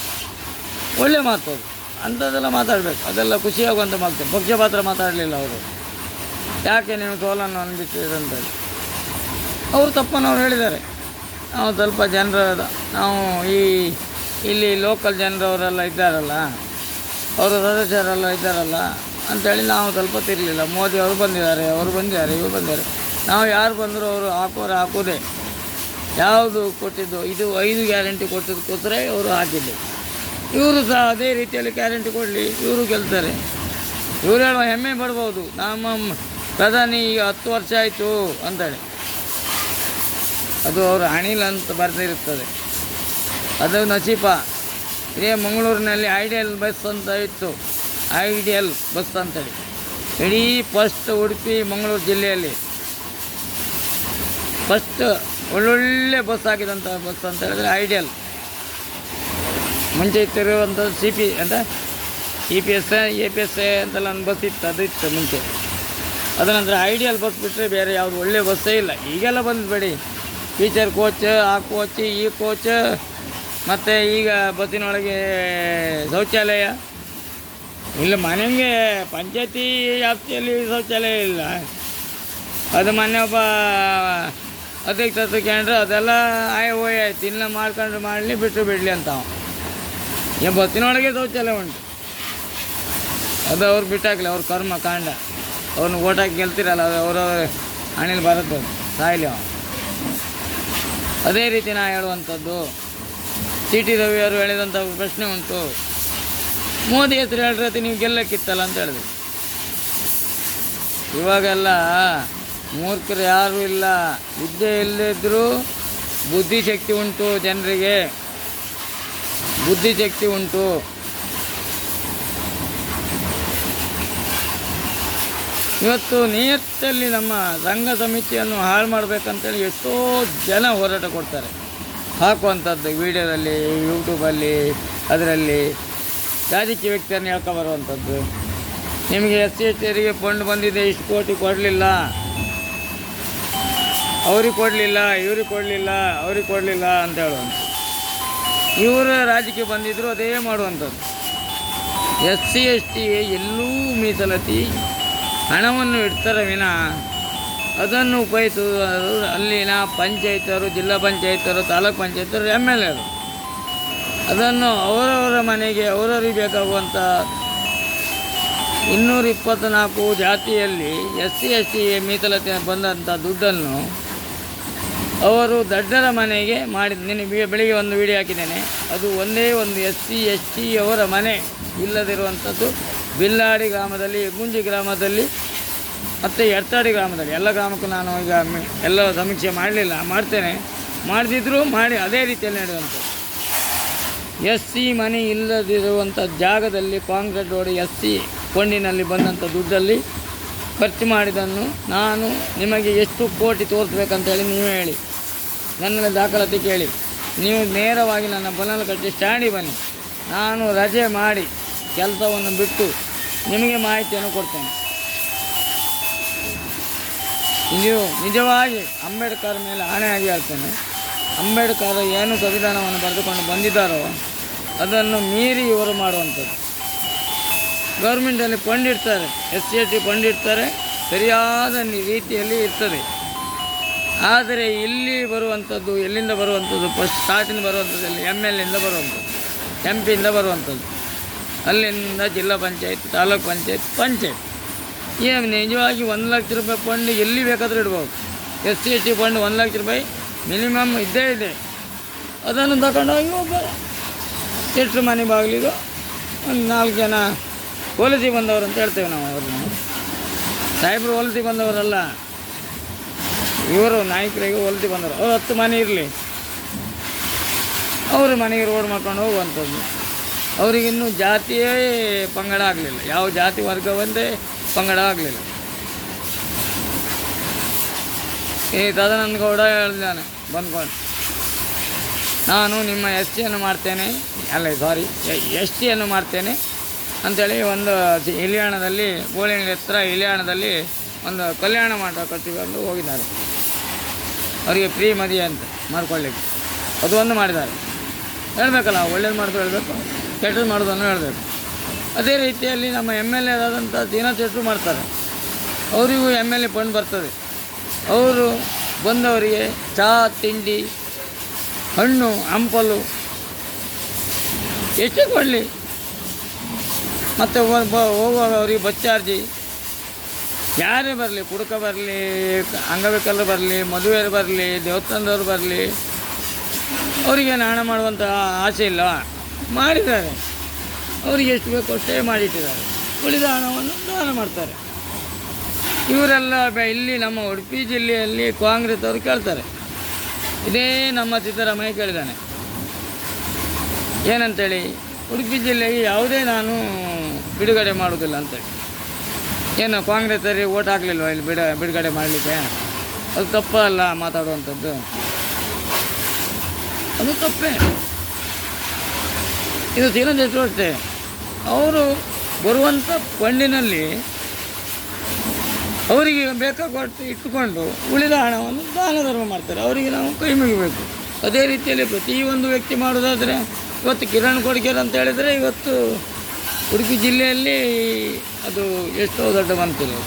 ಒಳ್ಳೆಯ ಮಾತು ಅದು. ಅಂಥದ್ದೆಲ್ಲ ಮಾತಾಡಬೇಕು, ಅದೆಲ್ಲ ಖುಷಿಯಾಗುವಂಥ ಮಾತು. ಪಕ್ಷಪಾತ್ರ ಮಾತಾಡಲಿಲ್ಲ ಅವರು. ಯಾಕೆ ನೀವು ಸೋಲನ್ನು ಅನ್ಬಿಟ್ಟಿರಂತೇಳಿ ಅವರು ತಪ್ಪನ್ನು ಅವ್ರು ಹೇಳಿದ್ದಾರೆ. ನಾವು ಸ್ವಲ್ಪ ನಾವು ಇಲ್ಲಿ ಲೋಕಲ್ ಜನರವರೆಲ್ಲ ಇದ್ದಾರಲ್ಲ, ಅವರು ಸದಸ್ಯರೆಲ್ಲ ಇದ್ದಾರಲ್ಲ ಅಂಥೇಳಿ ನಾವು ಸ್ವಲ್ಪ ತಿರಲಿಲ್ಲ. ಮೋದಿ ಅವರು ಬಂದಿದ್ದಾರೆ, ಇವರು ಬಂದಿದ್ದಾರೆ. ನಾವು ಯಾರು ಬಂದರೂ ಅವರು ಹಾಕೋದೇ. ಯಾವುದು ಕೊಟ್ಟಿದ್ದು, ಇದು 5 ಗ್ಯಾರಂಟಿ ಕೊಟ್ಟಿದ್ದಕ್ಕೋಸ್ಕರ ಅವರು ಹಾಕಿದ್ದು. ಇವರು ಸಹ ಅದೇ ರೀತಿಯಲ್ಲಿ ಗ್ಯಾರಂಟಿ ಕೊಡಲಿ, ಇವರು ಗೆಲ್ತಾರೆ. ಇವರು ಹೇಳುವ ಹೆಮ್ಮೆ ಪಡ್ಬೋದು, ನಮ್ಮ ಪ್ರಧಾನಿ ಈಗ 10 ವರ್ಷ ಆಯಿತು ಅಂತೇಳಿ. ಅದು ಅವರು ಅಣಿಲ್ ಅಂತ ಬರೆದಿರುತ್ತದೆ, ಅದು ನಸೀಪ. ಇದೇ ಮಂಗಳೂರಿನಲ್ಲಿ ಐಡಿಯಲ್ ಬಸ್ ಅಂತ ಇತ್ತು, ಐಡಿಯಲ್ ಬಸ್ ಅಂತೇಳಿ. ಇಡೀ ಫಸ್ಟ್ ಉಡುಪಿ ಮಂಗಳೂರು ಜಿಲ್ಲೆಯಲ್ಲಿ ಫಸ್ಟ್ ಒಳ್ಳೊಳ್ಳೆ ಬಸ್ ಹಾಕಿದಂಥ ಬಸ್ ಅಂತ ಹೇಳಿದ್ರೆ ಐಡಿಯಲ್. ಮುಂಚೆ ಇತ್ತಿರುವಂಥದ್ದು CP ಅಂತ EPS APS ಅಂತೆಲ್ಲ ಒಂದು ಬಸ್ ಇತ್ತು, ಅದು ಇತ್ತು ಮುಂಚೆ. ಅದ ನಂತರ ಐಡಿಯಲ್ ಬಸ್ ಬಿಟ್ಟರೆ ಬೇರೆ ಯಾವುದು ಒಳ್ಳೆಯ ಬಸ್ಸೇ ಇಲ್ಲ. ಈಗೆಲ್ಲ ಬಂದುಬೇಡಿ, ಟೀಚರ್ ಕೋಚ್, ಆ ಕೋಚ್, ಈ ಕೋಚ್, ಮತ್ತು ಈಗ ಬಸ್ಸಿನೊಳಗೆ ಶೌಚಾಲಯ ಇಲ್ಲ. ಮನೆಗೆ ಪಂಚಾಯತಿ ವ್ಯಾಪ್ತಿಯಲ್ಲಿ ಶೌಚಾಲಯ ಇಲ್ಲ. ಅದು ಮೊನ್ನೆ ಒಬ್ಬ ಅಧ್ಯಕ್ಷ ಕೇಂದ್ರ ಅದೆಲ್ಲ ಆಯ್ತು, ಇಲ್ಲ ಮಾಡ್ಕೊಂಡ್ರೆ ಮಾಡಲಿ, ಬಿಟ್ಟರು ಬಿಡಲಿ ಅಂತ. ಈ ಬಸ್ಸಿನೊಳಗೆ ಶೌಚಾಲಯ ಉಂಟು, ಅದು ಅವ್ರು ಬಿಟ್ಟಾಕಲಿ, ಅವ್ರ ಕರ್ಮ ಕಾಂಡ. ಅವ್ರನ್ನ ಓಟ್ ಹಾಕಿ ಗೆಲ್ತಿರಲ್ಲ, ಅದು ಅವರ ಹಣೆಯಲ್ಲಿ ಬರುತ್ತೆ, ಸಾಯಲಿ ಅವ. ಅದೇ ರೀತಿ ನಾ ಹೇಳುವಂಥದ್ದು, CT ರವಿಯವರು ಹೇಳಿದಂಥ ಪ್ರಶ್ನೆ ಉಂಟು, ಮೋದಿ ಹೆಸರು ಹೇಳ್ರತಿ ನೀವು ಗೆಲ್ಲಕ್ಕಿತ್ತಲ್ಲ ಅಂತ ಹೇಳಿದ್ರು. ಇವಾಗೆಲ್ಲ ಮೂರ್ಖರು ಯಾರೂ ಇಲ್ಲ, ವಿದ್ಯೆ ಇಲ್ಲದಿದ್ದರೂ ಬುದ್ಧಿಶಕ್ತಿ ಉಂಟು, ಜನರಿಗೆ ಬುದ್ಧಿಶಕ್ತಿ ಉಂಟು. ಇವತ್ತು ನಿಯತ್ತಲ್ಲಿ ನಮ್ಮ ಸಂಘ ಸಮಿತಿಯನ್ನು ಹಾಳು ಮಾಡಬೇಕಂತೇಳಿ ಎಷ್ಟೋ ಜನ ಹೋರಾಟ ಕೊಡ್ತಾರೆ, ಹಾಕುವಂಥದ್ದು ವೀಡಿಯೋದಲ್ಲಿ, ಯೂಟ್ಯೂಬಲ್ಲಿ, ಅದರಲ್ಲಿ ರಾಜಕೀಯ ವ್ಯಕ್ತಿಯನ್ನು ಹೇಳ್ಕೊಬರುವಂಥದ್ದು. ನಿಮಗೆ SC STರಿಗೆ ಫಂಡ್ ಬಂದಿದೆ, ಇಷ್ಟು ಕೋಟಿ ಕೊಡಲಿಲ್ಲ, ಅವ್ರಿಗೆ ಕೊಡಲಿಲ್ಲ, ಇವ್ರಿಗೆ ಕೊಡಲಿಲ್ಲ, ಅವ್ರಿಗೆ ಕೊಡಲಿಲ್ಲ ಅಂತ ಹೇಳುವಂಥ. ಇವರು ರಾಜಕೀಯ ಬಂದಿದ್ದರು ಅದೇ ಮಾಡುವಂಥದ್ದು. SC ST ಎಲ್ಲೂ ಮೀಸಲಾತಿ ಹಣವನ್ನು ಇಡ್ತಾರೆ ವಿನ ಅದನ್ನು ಉಪಯೋಗಿಸುವುದು ಅಲ್ಲಿನ ಪಂಚಾಯತರು, ಜಿಲ್ಲಾ ಪಂಚಾಯತರು, ತಾಲೂಕು ಪಂಚಾಯತರು, MLA ರು ಅದನ್ನು ಅವರವರ ಮನೆಗೆ ಅವರವರಿಗೆ ಬೇಕಾಗುವಂಥ 224 ಜಾತಿಯಲ್ಲಿ SC ST ಮೀಸಲಾತಿ ಬಂದಂಥ ದುಡ್ಡನ್ನು ಅವರು ದಡ್ಡರ ಮನೆಗೆ ಮಾಡಿದ. ನಿನಗೆ ಬೆಳಿಗ್ಗೆ ಒಂದು ವಿಡಿಯೋ ಹಾಕಿದ್ದೇನೆ, ಅದು ಒಂದೇ ಒಂದು SC ST ಅವರ ಮನೆ ಇಲ್ಲದಿರುವಂಥದ್ದು ಬಿಲ್ಲಾಡಿ ಗ್ರಾಮದಲ್ಲಿ, ಗುಂಜಿ ಗ್ರಾಮದಲ್ಲಿ ಮತ್ತು ಎರ್ತಾಡಿ ಗ್ರಾಮದಲ್ಲಿ. ಎಲ್ಲ ಗ್ರಾಮಕ್ಕೂ ನಾನು ಈಗ ಎಲ್ಲ ಸಮೀಕ್ಷೆ ಮಾಡಲಿಲ್ಲ, ಮಾಡ್ತೇನೆ. ಮಾಡದಿದ್ದರೂ ಮಾಡಿ ಅದೇ ರೀತಿಯಲ್ಲಿ ನಡೆಯುವಂಥದ್ದು. SC ಮನೆ ಇಲ್ಲದಿರುವಂಥ ಜಾಗದಲ್ಲಿ ಕಾಂಕ್ರೀಟ್ ರೋಡ್ SC ಫಂಡಿನಲ್ಲಿ ಬಂದಂಥ ದುಡ್ಡಲ್ಲಿ ಖರ್ಚು ಮಾಡಿದ್ದನ್ನು ನಾನು ನಿಮಗೆ ಎಷ್ಟು ಕೋಟಿ ತೋರಿಸ್ಬೇಕಂತೇಳಿ ನೀವು ಹೇಳಿ, ನನ್ನಲ್ಲಿ ದಾಖಲಾತಿ ಕೇಳಿ. ನೀವು ನೇರವಾಗಿ ನನ್ನ ಬನಲಕಟ್ಟೆ ಸ್ಟ್ಯಾಂಡಿಗೆ ಬನ್ನಿ, ನಾನು ರಜೆ ಮಾಡಿ ಕೆಲಸವನ್ನು ಬಿಟ್ಟು ನಿಮಗೆ ಮಾಹಿತಿಯನ್ನು ಕೊಡ್ತೇನೆ. ನೀವು ನಿಜವಾಗಿ ಅಂಬೇಡ್ಕರ್ ಮೇಲೆ ಆಣೆಯಾಗಿ ಹೇಳ್ತೇನೆ, ಅಂಬೇಡ್ಕರ್ ಏನು ಸಂವಿಧಾನವನ್ನು ಬರೆದುಕೊಂಡು ಬಂದಿದ್ದಾರೋ ಅದನ್ನು ಮೀರಿ ಇವರು ಮಾಡುವಂಥದ್ದು. ಗೌರ್ಮೆಂಟಲ್ಲಿ ಫಂಡ್ ಇಡ್ತಾರೆ, SC ST ಫಂಡ್ ಇಡ್ತಾರೆ, ಸರಿಯಾದ ರೀತಿಯಲ್ಲಿ ಇರ್ತದೆ. ಆದರೆ ಇಲ್ಲಿ ಬರುವಂಥದ್ದು ಎಲ್ಲಿಂದ ಬರುವಂಥದ್ದು? ಫಸ್ಟ್ ಸ್ಟಾರ್ಟಿಂದ ಬರುವಂಥದ್ದು MLA ಇಂದ ಬರುವಂಥದ್ದು, MP ಇಂದ ಬರುವಂಥದ್ದು, ಅಲ್ಲಿಂದ ಜಿಲ್ಲಾ ಪಂಚಾಯತ್, ತಾಲೂಕು ಪಂಚಾಯತ್. ಏನು ನಿಜವಾಗಿ 1 ಲಕ್ಷ ರೂಪಾಯಿ ಫಂಡ್ ಎಲ್ಲಿ ಬೇಕಾದರೂ ಇಡ್ಬೋದು. SC ST ಫಂಡ್ 1 ಲಕ್ಷ ರೂಪಾಯಿ ಮಿನಿಮಮ್ ಇದ್ದೇ ಇದೆ. ಅದನ್ನು ತಗೊಂಡೋಗಿ ಒಬ್ಬ ಎಷ್ಟು ಮನೆ ಬಾಗಿಲಿಗೂ ಒಂದು 4 ಜನ ವಲಸೆ ಬಂದವರು ಅಂತ ಹೇಳ್ತೇವೆ ನಾವು. ಅವ್ರನ್ನ ಸಾಹೇಬರು ವಲಸೆ ಬಂದವರಲ್ಲ, ಇವರು ನಾಯಕರಿಗೆ ವಲಸೆ ಬಂದವರು. ಅವ್ರು 10 ಮನೆ ಇರಲಿ, ಅವ್ರ ಮನೆಗೆ ರೋಡ್ ಮಾಡ್ಕೊಂಡು ಹೋಗುವಂಥದ್ದು. ಅವರಿಗಿನ್ನೂ ಜಾತಿಯೇ ಪಂಗಡ ಆಗಲಿಲ್ಲ, ಯಾವ ಜಾತಿ ವರ್ಗ ಒಂದೇ ಪಂಗಡ ಆಗಲಿಲ್ಲ. ಈ ಸದಾನಂದ ಗೌಡ ಹೇಳಿದ್ದಾನೆ ಬಂದ್ಕೊಂಡು, ನಾನು ನಿಮ್ಮ SCಯನ್ನು ಮಾಡ್ತೇನೆ, STಯನ್ನು ಮಾಡ್ತೇನೆ ಅಂಥೇಳಿ ಒಂದು ಇಲಿಯಾಣದಲ್ಲಿ, ಗೋಳಿನ ಹತ್ರ ಇಲಿಯಾಣದಲ್ಲಿ ಒಂದು ಕಲ್ಯಾಣ ಮಂಟಪ ಕಟ್ಟಿಕೊಂಡು ಹೋಗಿದ್ದಾರೆ. ಅವರಿಗೆ ಫ್ರೀ ಮದುವೆ ಅಂತ ಮಾಡ್ಕೊಳ್ಳಿಕ್ಕೆ ಅದು ಒಂದು ಮಾಡಿದ್ದಾರೆ. ಹೇಳಬೇಕಲ್ಲ, ಒಳ್ಳೇದು ಮಾಡೋದು ಹೇಳಬೇಕು, ಕೆಟ್ಟದ್ದು ಮಾಡೋದನ್ನು ಹೇಳಬೇಕು. ಅದೇ ರೀತಿಯಲ್ಲಿ ನಮ್ಮ MLA ಆದಂಥ ದೀನಶೆಟ್ಟರು ಮಾಡ್ತಾರೆ, ಅವರಿಗೂ MLA ಫಂಡ್ ಬರ್ತದೆ. ಅವರು ಬಂದವರಿಗೆ ಚಹಾ, ತಿಂಡಿ, ಹಣ್ಣು, ಹಂಪಲು ಎಷ್ಟೇ ಕೊಡಲಿ, ಮತ್ತು ಹೋಗುವಾಗ ಅವರಿಗೆ ಬಸ್ ಚಾರ್ಜಿ. ಯಾರೇ ಬರಲಿ, ಕುಡುಕ ಬರಲಿ, ಅಂಗವಿಕಲರು ಬರಲಿ, ಮದುವೆಯರು ಬರಲಿ, ದೇವಸ್ಥಾನದವ್ರು ಬರಲಿ, ಅವರಿಗೇನು ಹಣ ಮಾಡುವಂಥ ಆಸೆ ಇಲ್ಲ. ಮಾಡಿದ್ದಾರೆ. ಅವರಿಗೆ ಎಷ್ಟು ಬೇಕೋ ಅಷ್ಟೇ ಮಾಡಿಟ್ಟಿದ್ದಾರೆ. ಉಳಿದ ಹಣವನ್ನು ದಾನ ಮಾಡ್ತಾರೆ. ಇವರೆಲ್ಲ ಇಲ್ಲಿ ನಮ್ಮ ಉಡುಪಿ ಜಿಲ್ಲೆಯಲ್ಲಿ ಕಾಂಗ್ರೆಸ್ ಅವರು ಕೇಳ್ತಾರೆ. ಇದೇ ನಮ್ಮ ಸಿದ್ದರಾಮಯ್ಯ ಕೇಳಿದ್ದಾನೆ ಏನಂತೇಳಿ, ಉಡುಪಿ ಜಿಲ್ಲೆಗೆ ಯಾವುದೇ ನಾನು ಬಿಡುಗಡೆ ಮಾಡೋದಿಲ್ಲ ಅಂತೇಳಿ. ಏನು ಕಾಂಗ್ರೆಸ್ಸರಿಗೆ ಓಟ್ ಹಾಕಲಿಲ್ವ ಇಲ್ಲಿ ಬಿಡುಗಡೆ ಮಾಡಲಿಕ್ಕೆ? ಅದು ತಪ್ಪಲ್ಲ ಮಾತಾಡುವಂಥದ್ದು, ಅದು ತಪ್ಪೇ. ಇದು ತೀರದಷ್ಟು ಅಷ್ಟೇ. ಅವರು ಬರುವಂಥ ಫಂಡಿನಲ್ಲಿ ಅವರಿಗೆ ಬೇಕಾಗೊಟ್ಟು ಇಟ್ಟುಕೊಂಡು ಉಳಿದ ಹಣವನ್ನು ದಾನ ಧರ್ಮ ಮಾಡ್ತಾರೆ. ಅವರಿಗೆ ನಾವು ಕೈ ಮುಗಿಬೇಕು. ಅದೇ ರೀತಿಯಲ್ಲಿ ಪ್ರತಿಯೊಂದು ವ್ಯಕ್ತಿ ಮಾಡೋದಾದರೆ, ಇವತ್ತು ಕಿರಣ್ ಕೊಡ್ಗೇರ್ ಅಂತ ಹೇಳಿದರೆ ಇವತ್ತು ಉಡುಪಿ ಜಿಲ್ಲೆಯಲ್ಲಿ ಅದು ಎಷ್ಟೋ ದೊಡ್ಡ ಮಂತ್ರಿ.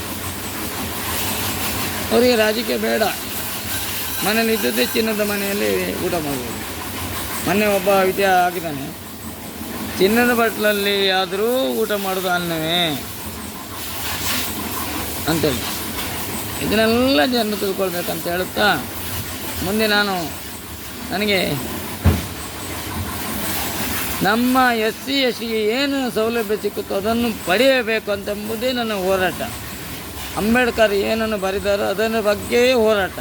ಅವರಿಗೆ ರಾಜಕೀಯ ಬೇಡ, ಮನೇಲಿ ಇದ್ದದ್ದೇ ಚಿನ್ನದ ಮನೆಯಲ್ಲಿ ಊಟ ಮಾಡ್ಬೋದು. ಮೊನ್ನೆ ಒಬ್ಬ ವಿದ್ಯಾ ಆಗಿದ್ದಾನೆ, ಚಿನ್ನದ ಬಟ್ಲಲ್ಲಿ ಆದರೂ ಊಟ ಮಾಡೋದು ಅನ್ನವೇ ಅಂತೇಳಿ. ಇದನ್ನೆಲ್ಲ ಜನರು ತಿಳ್ಕೊಳ್ಬೇಕಂತ ಹೇಳುತ್ತಾ, ಮುಂದೆ ನನಗೆ ನಮ್ಮ SC STಗೆ ಏನು ಸೌಲಭ್ಯ ಸಿಕ್ಕುತ್ತೋ ಅದನ್ನು ಪಡೆಯಬೇಕು ಅಂತಂಬುದೇ ನನ್ನ ಹೋರಾಟ. ಅಂಬೇಡ್ಕರ್ ಏನನ್ನು ಬರೆದಾರೋ ಅದರ ಬಗ್ಗೆ ಹೋರಾಟ.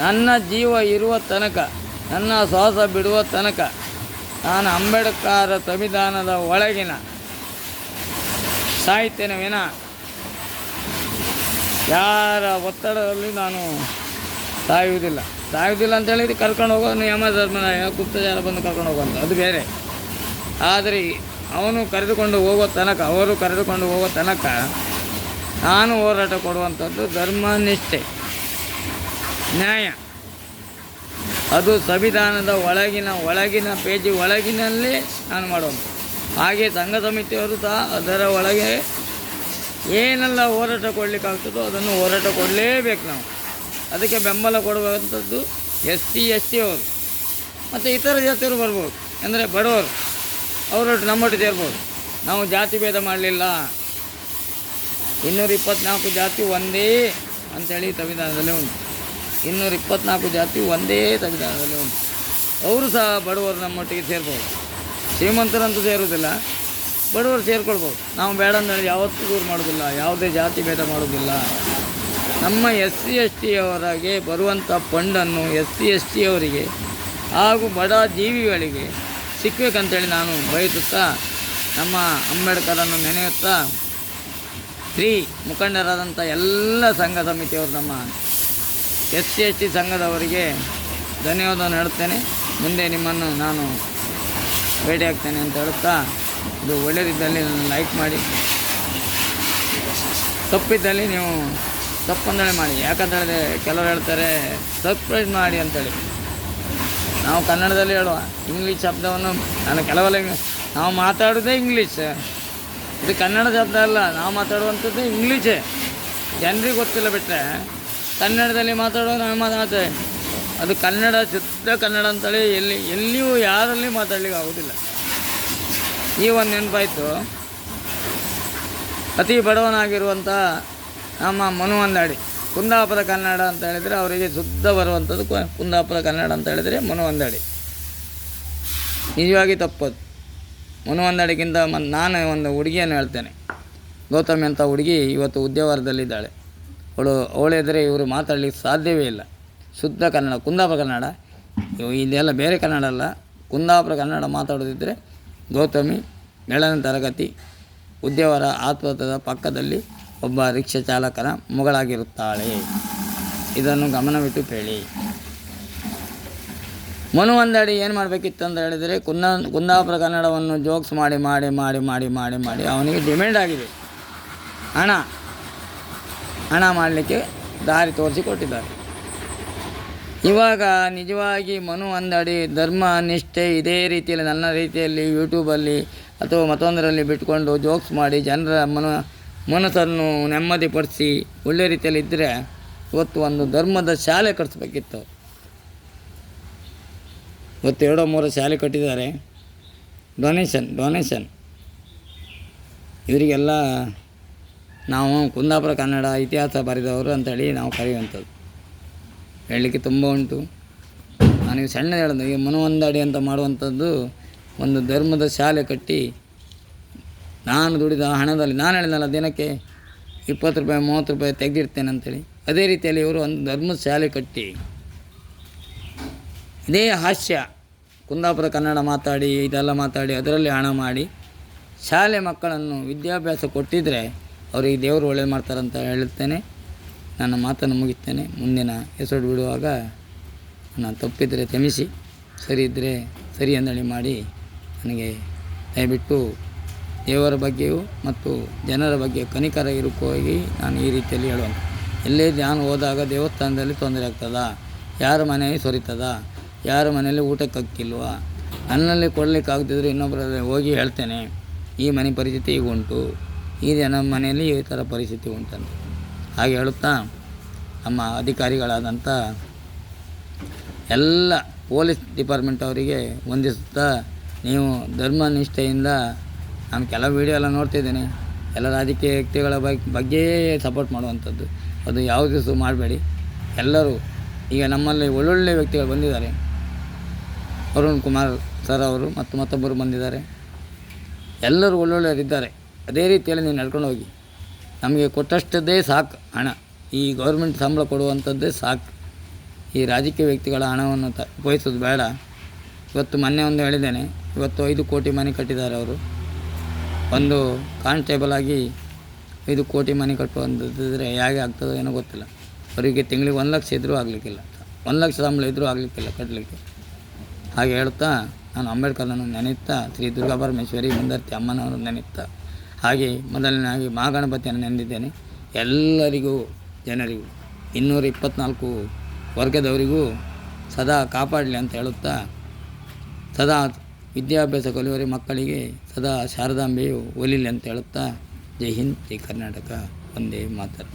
ನನ್ನ ಜೀವ ಇರುವ ತನಕ, ನನ್ನ ಶ್ವಾಸ ಬಿಡುವ ತನಕ ನಾನು ಅಂಬೇಡ್ಕರ್ ಸಂವಿಧಾನದ ಒಳಗಿನ ಸಾಹಿತ್ಯನ ವಿನ ಯಾರ ಒತ್ತಡದಲ್ಲಿ ನಾನು ಸಾಯುವುದಿಲ್ಲ ಅಂತ ಹೇಳಿದ್ರೆ ಕರ್ಕೊಂಡು ಹೋಗೋನು ಯಮ ಧರ್ಮನ ಗುಪ್ತಚಾರ ಬಂದು ಕರ್ಕೊಂಡು ಹೋಗೋಂಥ ಅದು ಬೇರೆ. ಆದರೆ ಅವರು ಕರೆದುಕೊಂಡು ಹೋಗೋ ತನಕ ನಾನು ಹೋರಾಟ ಕೊಡುವಂಥದ್ದು ಧರ್ಮ ನಿಷ್ಠೆ, ನ್ಯಾಯ. ಅದು ಸಂವಿಧಾನದ ಒಳಗಿನ ಪೇಜಿ ಒಳಗಿನಲ್ಲೇ ನಾನು ಮಾಡುವಂಥ. ಹಾಗೆ ಸಂಘ ಸಮಿತಿಯವರು ಸಹ ಅದರ ಒಳಗೆ ಏನೆಲ್ಲ ಹೋರಾಟ ಕೊಡಲಿಕ್ಕಾಗ್ತದೋ ಅದನ್ನು ಹೋರಾಟ ಕೊಡಲೇಬೇಕು ನಾವು. ಅದಕ್ಕೆ ಬೆಂಬಲ ಕೊಡುವಂಥದ್ದು SC ST ಅವರು ಮತ್ತು ಇತರ ಜಾತಿಯವರು ಬರ್ಬೋದು. ಅಂದರೆ ಬಡವರು ಅವರೊಟ್ಟು ನಮ್ಮೊಟ್ಟು ಸೇರ್ಬೋದು. ನಾವು ಜಾತಿ ಭೇದ ಮಾಡಲಿಲ್ಲ. 224 ಜಾತಿ ಒಂದೇ ಅಂಥೇಳಿ ಸಂವಿಧಾನದಲ್ಲೇ ಉಂಟು. 224 ಜಾತಿ ಒಂದೇ ಸಂವಿಧಾನದಲ್ಲೇ ಉಂಟು. ಅವರು ಸಹ ಬಡವರು ನಮ್ಮೊಟ್ಟಿಗೆ ಸೇರ್ಬೋದು. ಶ್ರೀಮಂತರಂತೂ ಸೇರುವುದಿಲ್ಲ, ಬಡವರು ಸೇರ್ಕೊಳ್ಬೋದು. ನಾವು ಬೇಡ ಅಂತೇಳಿ ಯಾವತ್ತೂ ದೂರ ಮಾಡೋದಿಲ್ಲ, ಯಾವುದೇ ಜಾತಿ ಭೇದ ಮಾಡೋದಿಲ್ಲ. ನಮ್ಮ SC ST ಅವರಿಗೆ ಬರುವಂಥ ಫಂಡನ್ನು SC ST ಅವರಿಗೆ ಹಾಗೂ ಬಡ ಜೀವಿಗಳಿಗೆ ಸಿಕ್ಕಬೇಕಂತೇಳಿ ನಾನು ಬಯಸುತ್ತಾ, ನಮ್ಮ ಅಂಬೇಡ್ಕರನ್ನು ನೆನೆಯುತ್ತಾ, ಸ್ತ್ರೀ ಮುಖಂಡರಾದಂಥ ಎಲ್ಲ ಸಂಘ ಸಮಿತಿಯವರು, ನಮ್ಮ SC ST ಸಂಘದವರಿಗೆ ಧನ್ಯವಾದವನ್ನು ಹೇಳುತ್ತೇನೆ. ಮುಂದೆ ನಿಮ್ಮನ್ನು ನಾನು ಭೇಟಿಯಾಗ್ತೇನೆ ಅಂತ ಹೇಳುತ್ತಾ, ಇದು ಒಳ್ಳೆಯದಿದ್ದಲ್ಲಿ ನನ್ನ ಲೈಕ್ ಮಾಡಿ, ತಪ್ಪಿದ್ದಲ್ಲಿ ನೀವು ತಪ್ಪಂದೇಳಿ ಮಾಡಿ. ಯಾಕಂತ ಹೇಳಿದ್ರೆ ಕೆಲವರು ಹೇಳ್ತಾರೆ ಸಬ್ಸ್ಕ್ರೈಬ್ ಮಾಡಿ ಅಂತೇಳಿ. ನಾವು ಕನ್ನಡದಲ್ಲಿ ಹೇಳುವ ಇಂಗ್ಲೀಷ್ ಶಬ್ದವನ್ನು ಕೆಲವೆಲ್ಲ ನಾವು ಮಾತಾಡೋದೇ ಇಂಗ್ಲೀಷ್, ಇದು ಕನ್ನಡ ಶಬ್ದ ಅಲ್ಲ. ನಾವು ಮಾತಾಡುವಂಥದ್ದು ಇಂಗ್ಲೀಷೇ. ಜನರಿಗೆ ಗೊತ್ತಿಲ್ಲ ಬಿಟ್ಟರೆ ಕನ್ನಡದಲ್ಲಿ ಮಾತಾಡೋ ನಾವು ಮಾತಾಡ್ತೇವೆ. ಅದು ಕನ್ನಡ, ಶುದ್ಧ ಕನ್ನಡ ಅಂತೇಳಿ ಎಲ್ಲಿಯೂ ಯಾರಲ್ಲಿ ಮಾತಾಡಲಿಕ್ಕೆ ಆಗೋದಿಲ್ಲ. ಈ ಒಂದು ನೆನಪಾಯಿತು. ಅತಿ ಬಡವನಾಗಿರುವಂಥ ನಮ್ಮ ಮನುವಂದಾಡಿ, ಕುಂದಾಪುರ ಕನ್ನಡ ಅಂತ ಹೇಳಿದರೆ ಅವರಿಗೆ ಶುದ್ಧ ಬರುವಂಥದ್ದು ಕುಂದಾಪುರ ಕನ್ನಡ ಅಂತ ಹೇಳಿದರೆ ಮನುವಂದಾಡಿ. ನಿಜವಾಗಿ ತಪ್ಪದು. ಮನುವಂದಾಡಿಗಿಂತ ನಾನು ಒಂದು ಹುಡುಗಿಯನ್ನು ಹೇಳ್ತೇನೆ. ಗೌತಮಿ ಅಂತ ಹುಡುಗಿ ಇವತ್ತು ಉದ್ಯಾವರದಲ್ಲಿದ್ದಾಳೆ. ಅವಳೆದರೆ ಇವರು ಮಾತಾಡಲಿಕ್ಕೆ ಸಾಧ್ಯವೇ ಇಲ್ಲ. ಶುದ್ಧ ಕನ್ನಡ, ಕುಂದಾಪುರ ಕನ್ನಡ. ಇದೆಲ್ಲ ಬೇರೆ ಕನ್ನಡ ಅಲ್ಲ, ಕುಂದಾಪುರ ಕನ್ನಡ ಮಾತಾಡೋದಿದ್ದರೆ ಗೌತಮಿ 7ನೇ ತರಗತಿ ಉದ್ಯಾವರ ಆತ್ಮಹತ್ಯದ ಪಕ್ಕದಲ್ಲಿ ಒಬ್ಬ ರಿಕ್ಷಾ ಚಾಲಕನ ಮಗಳಾಗಿರುತ್ತಾಳೆ. ಇದನ್ನು ಗಮನವಿಟ್ಟು ಹೇಳಿ. ಮನುವಂದಾಡಿ ಏನು ಮಾಡಬೇಕಿತ್ತು ಅಂತ ಹೇಳಿದರೆ, ಕುಂದಾಪುರ ಕನ್ನಡವನ್ನು ಜೋಕ್ಸ್ ಮಾಡಿ ಮಾಡಿ ಮಾಡಿ ಮಾಡಿ ಮಾಡಿ ಮಾಡಿ ಅವನಿಗೆ ಡಿಮ್ಯಾಂಡ್ ಆಗಿದೆ. ಹಣ ಮಾಡಲಿಕ್ಕೆ ದಾರಿ ತೋರಿಸಿಕೊಟ್ಟಿದ್ದಾರೆ. ಇವಾಗ ನಿಜವಾಗಿ ಮನುವಂದಾಡಿ ಧರ್ಮ ನಿಷ್ಠೆ ಇದೇ ರೀತಿಯಲ್ಲಿ ನನ್ನ ರೀತಿಯಲ್ಲಿ ಯೂಟ್ಯೂಬಲ್ಲಿ ಅಥವಾ ಮತ್ತೊಂದರಲ್ಲಿ ಬಿಟ್ಕೊಂಡು ಜೋಕ್ಸ್ ಮಾಡಿ ಜನರ ಮನಸ್ಸನ್ನು ನೆಮ್ಮದಿಪಡಿಸಿ ಒಳ್ಳೆ ರೀತಿಯಲ್ಲಿ ಇದ್ದರೆ ಇವತ್ತು ಒಂದು ಧರ್ಮದ ಶಾಲೆ ಕಟ್ಟಿಸ್ಬೇಕಿತ್ತು. ಇವತ್ತು 2-3 ಶಾಲೆ ಕಟ್ಟಿದ್ದಾರೆ. ಡೊನೇಷನ್ ಇವರಿಗೆಲ್ಲ ನಾವು ಕುಂದಾಪುರ ಕನ್ನಡ ಇತಿಹಾಸ ಬರೆದವರು ಅಂತೇಳಿ ನಾವು ಕರೆಯುವಂಥದ್ದು. ಹೇಳಲಿಕ್ಕೆ ತುಂಬ ಉಂಟು. ನನಗೆ ಸಣ್ಣ ಹೇಳೋದು, ಈ ಮನುವಂದಾಡಿ ಅಂತ ಮಾಡುವಂಥದ್ದು ಒಂದು ಧರ್ಮದ ಶಾಲೆ ಕಟ್ಟಿ ನಾನು ದುಡಿದ ಹಣದಲ್ಲಿ ನಾನು ಹೇಳಿದ್ನಲ್ಲ ದಿನಕ್ಕೆ 20 ರೂಪಾಯಿ 30 ರೂಪಾಯಿ ತೆಗೆದಿಡ್ತೇನೆ ಅಂತೇಳಿ, ಅದೇ ರೀತಿಯಲ್ಲಿ ಇವರು ಒಂದು ಧರ್ಮದ ಶಾಲೆ ಕಟ್ಟಿ ಇದೇ ಹಾಸ್ಯ ಕುಂದಾಪುರ ಕನ್ನಡ ಮಾತಾಡಿ ಇದೆಲ್ಲ ಮಾತಾಡಿ ಅದರಲ್ಲಿ ಹಣ ಮಾಡಿ ಶಾಲೆ ಮಕ್ಕಳನ್ನು ವಿದ್ಯಾಭ್ಯಾಸ ಕೊಟ್ಟಿದ್ದರೆ ಅವರಿಗೆ ದೇವರು ಒಳ್ಳೇದು ಮಾಡ್ತಾರಂತ ಹೇಳುತ್ತೇನೆ. ನನ್ನ ಮಾತನ್ನು ಮುಗಿಸ್ತೇನೆ. ಮುಂದಿನ ಎಪಿಸೋಡ್ ಬಿಡುವಾಗ ನಾನು ತಪ್ಪಿದರೆ ಕ್ಷಮಿಸಿ, ಸರಿ ಇದ್ದರೆ ಸರಿ ಎಂದಳಿ ಮಾಡಿ ನನಗೆ ದಯವಿಟ್ಟು ದೇವರ ಬಗ್ಗೆಯೂ ಮತ್ತು ಜನರ ಬಗ್ಗೆ ಕನಿಕರ ಇರುಕೋಗಿ ನಾನು ಈ ರೀತಿಯಲ್ಲಿ ಹೇಳುವಂಥ. ಎಲ್ಲೇ ನಾನು ಹೋದಾಗ ದೇವಸ್ಥಾನದಲ್ಲಿ ತೊಂದರೆ ಆಗ್ತದಾ, ಯಾರ ಮನೆಯಲ್ಲಿ ಸೊರಿತದ, ಯಾರ ಮನೆಯಲ್ಲಿ ಊಟಕ್ಕೆ ಅಕ್ಕಿಲ್ವಾ, ನನ್ನಲ್ಲಿ ಕೊಡಲಿಕ್ಕಾಗ್ತಿದ್ರು ಇನ್ನೊಬ್ಬರಲ್ಲಿ ಹೋಗಿ ಹೇಳ್ತೇನೆ ಈ ಮನೆ ಪರಿಸ್ಥಿತಿ ಈಗ ಉಂಟು, ಈ ಜನ ಮನೆಯಲ್ಲಿ ಈ ಥರ ಪರಿಸ್ಥಿತಿ ಉಂಟಂತ ಹಾಗೆ ಹೇಳುತ್ತಾ ನಮ್ಮ ಅಧಿಕಾರಿಗಳಾದಂಥ ಎಲ್ಲ ಪೊಲೀಸ್ ಡಿಪಾರ್ಟ್ಮೆಂಟ್ ಅವರಿಗೆ ವಂದಿಸುತ್ತಾ, ನೀವು ಧರ್ಮನಿಷ್ಠೆಯಿಂದ ನಾನು ಕೆಲವು ವೀಡಿಯೋ ಎಲ್ಲ ನೋಡ್ತಿದ್ದೇನೆ, ಎಲ್ಲ ರಾಜಕೀಯ ವ್ಯಕ್ತಿಗಳ ಬಗ್ಗೆ ಸಪೋರ್ಟ್ ಮಾಡುವಂಥದ್ದು, ಅದು ಯಾವುದೂ ಸಹ ಮಾಡಬೇಡಿ. ಎಲ್ಲರೂ ಈಗ ನಮ್ಮಲ್ಲಿ ಒಳ್ಳೊಳ್ಳೆ ವ್ಯಕ್ತಿಗಳು ಬಂದಿದ್ದಾರೆ, ಅರುಣ್ ಕುಮಾರ್ ಸರ್ ಅವರು ಮತ್ತು ಮತ್ತೊಬ್ಬರು ಬಂದಿದ್ದಾರೆ, ಎಲ್ಲರೂ ಒಳ್ಳೊಳ್ಳೆಯರಿದ್ದಾರೆ. ಅದೇ ರೀತಿಯಲ್ಲಿ ನೀವು ನಡ್ಕೊಂಡು ಹೋಗಿ. ನಮಗೆ ಕೊಟ್ಟಷ್ಟದ್ದೇ ಸಾಕು ಹಣ, ಈ ಗೌರ್ಮೆಂಟ್ ಸಂಬಳ ಕೊಡುವಂಥದ್ದೇ ಸಾಕು. ಈ ರಾಜಕೀಯ ವ್ಯಕ್ತಿಗಳ ಹಣವನ್ನು ಉಪಯೋಗಿಸೋದು ಬೇಡ. ಇವತ್ತು ಮೊನ್ನೆ ಒಂದು ಹೇಳಿದ್ದೇನೆ, ಇವತ್ತು 5 ಕೋಟಿ ಮನೆ ಕಟ್ಟಿದ್ದಾರೆ ಅವರು. ಒಂದು ಕಾನ್ಸ್ಟೇಬಲ್ ಆಗಿ 5 ಕೋಟಿ ಮನೆ ಕಟ್ಟುವಂಥದ್ದಿದ್ರೆ ಹೇಗೆ ಆಗ್ತದೋ ಏನೋ ಗೊತ್ತಿಲ್ಲ. ಅವರಿಗೆ ತಿಂಗಳಿಗೆ 1 ಲಕ್ಷ ಇದ್ದರೂ ಆಗಲಿಕ್ಕಿಲ್ಲ, 1 ಲಕ್ಷ ಸಂಬಳ ಇದ್ದರೂ ಆಗಲಿಕ್ಕಿಲ್ಲ ಕಟ್ಟಲಿಕ್ಕೆ. ಹಾಗೆ ಹೇಳ್ತಾ ನಾನು ಅಂಬೇಡ್ಕರ್ನನ್ನು ನೆನೆಯುತ್ತಾ, ಶ್ರೀ ದುರ್ಗಾ ಪರಮೇಶ್ವರಿ ಮುಂದರ್ತಿ ಅಮ್ಮನವರು ನೆನೆಯುತ್ತಾ, ಹಾಗೆ ಮೊದಲನೇದಾಗಿ ಮಹಾಗಣಪತಿಯನ್ನು ನೆನೆದಿದ್ದೇನೆ. ಎಲ್ಲರಿಗೂ ಜನರಿಗೂ 224 ವರ್ಗದವರಿಗೂ ಸದಾ ಕಾಪಾಡಲಿ ಅಂತ ಹೇಳುತ್ತಾ, ಸದಾ ವಿದ್ಯಾಭ್ಯಾಸ ಕಲಿಯುವವರ ಮಕ್ಕಳಿಗೆ ಸದಾ ಶಾರದಾಂಬೆಯು ಒಲಿಲಿ ಅಂತ ಹೇಳುತ್ತಾ, ಜೈ ಹಿಂದ್, ಜೈ ಕರ್ನಾಟಕ, ಒಂದೇ ಮಾತರಂ.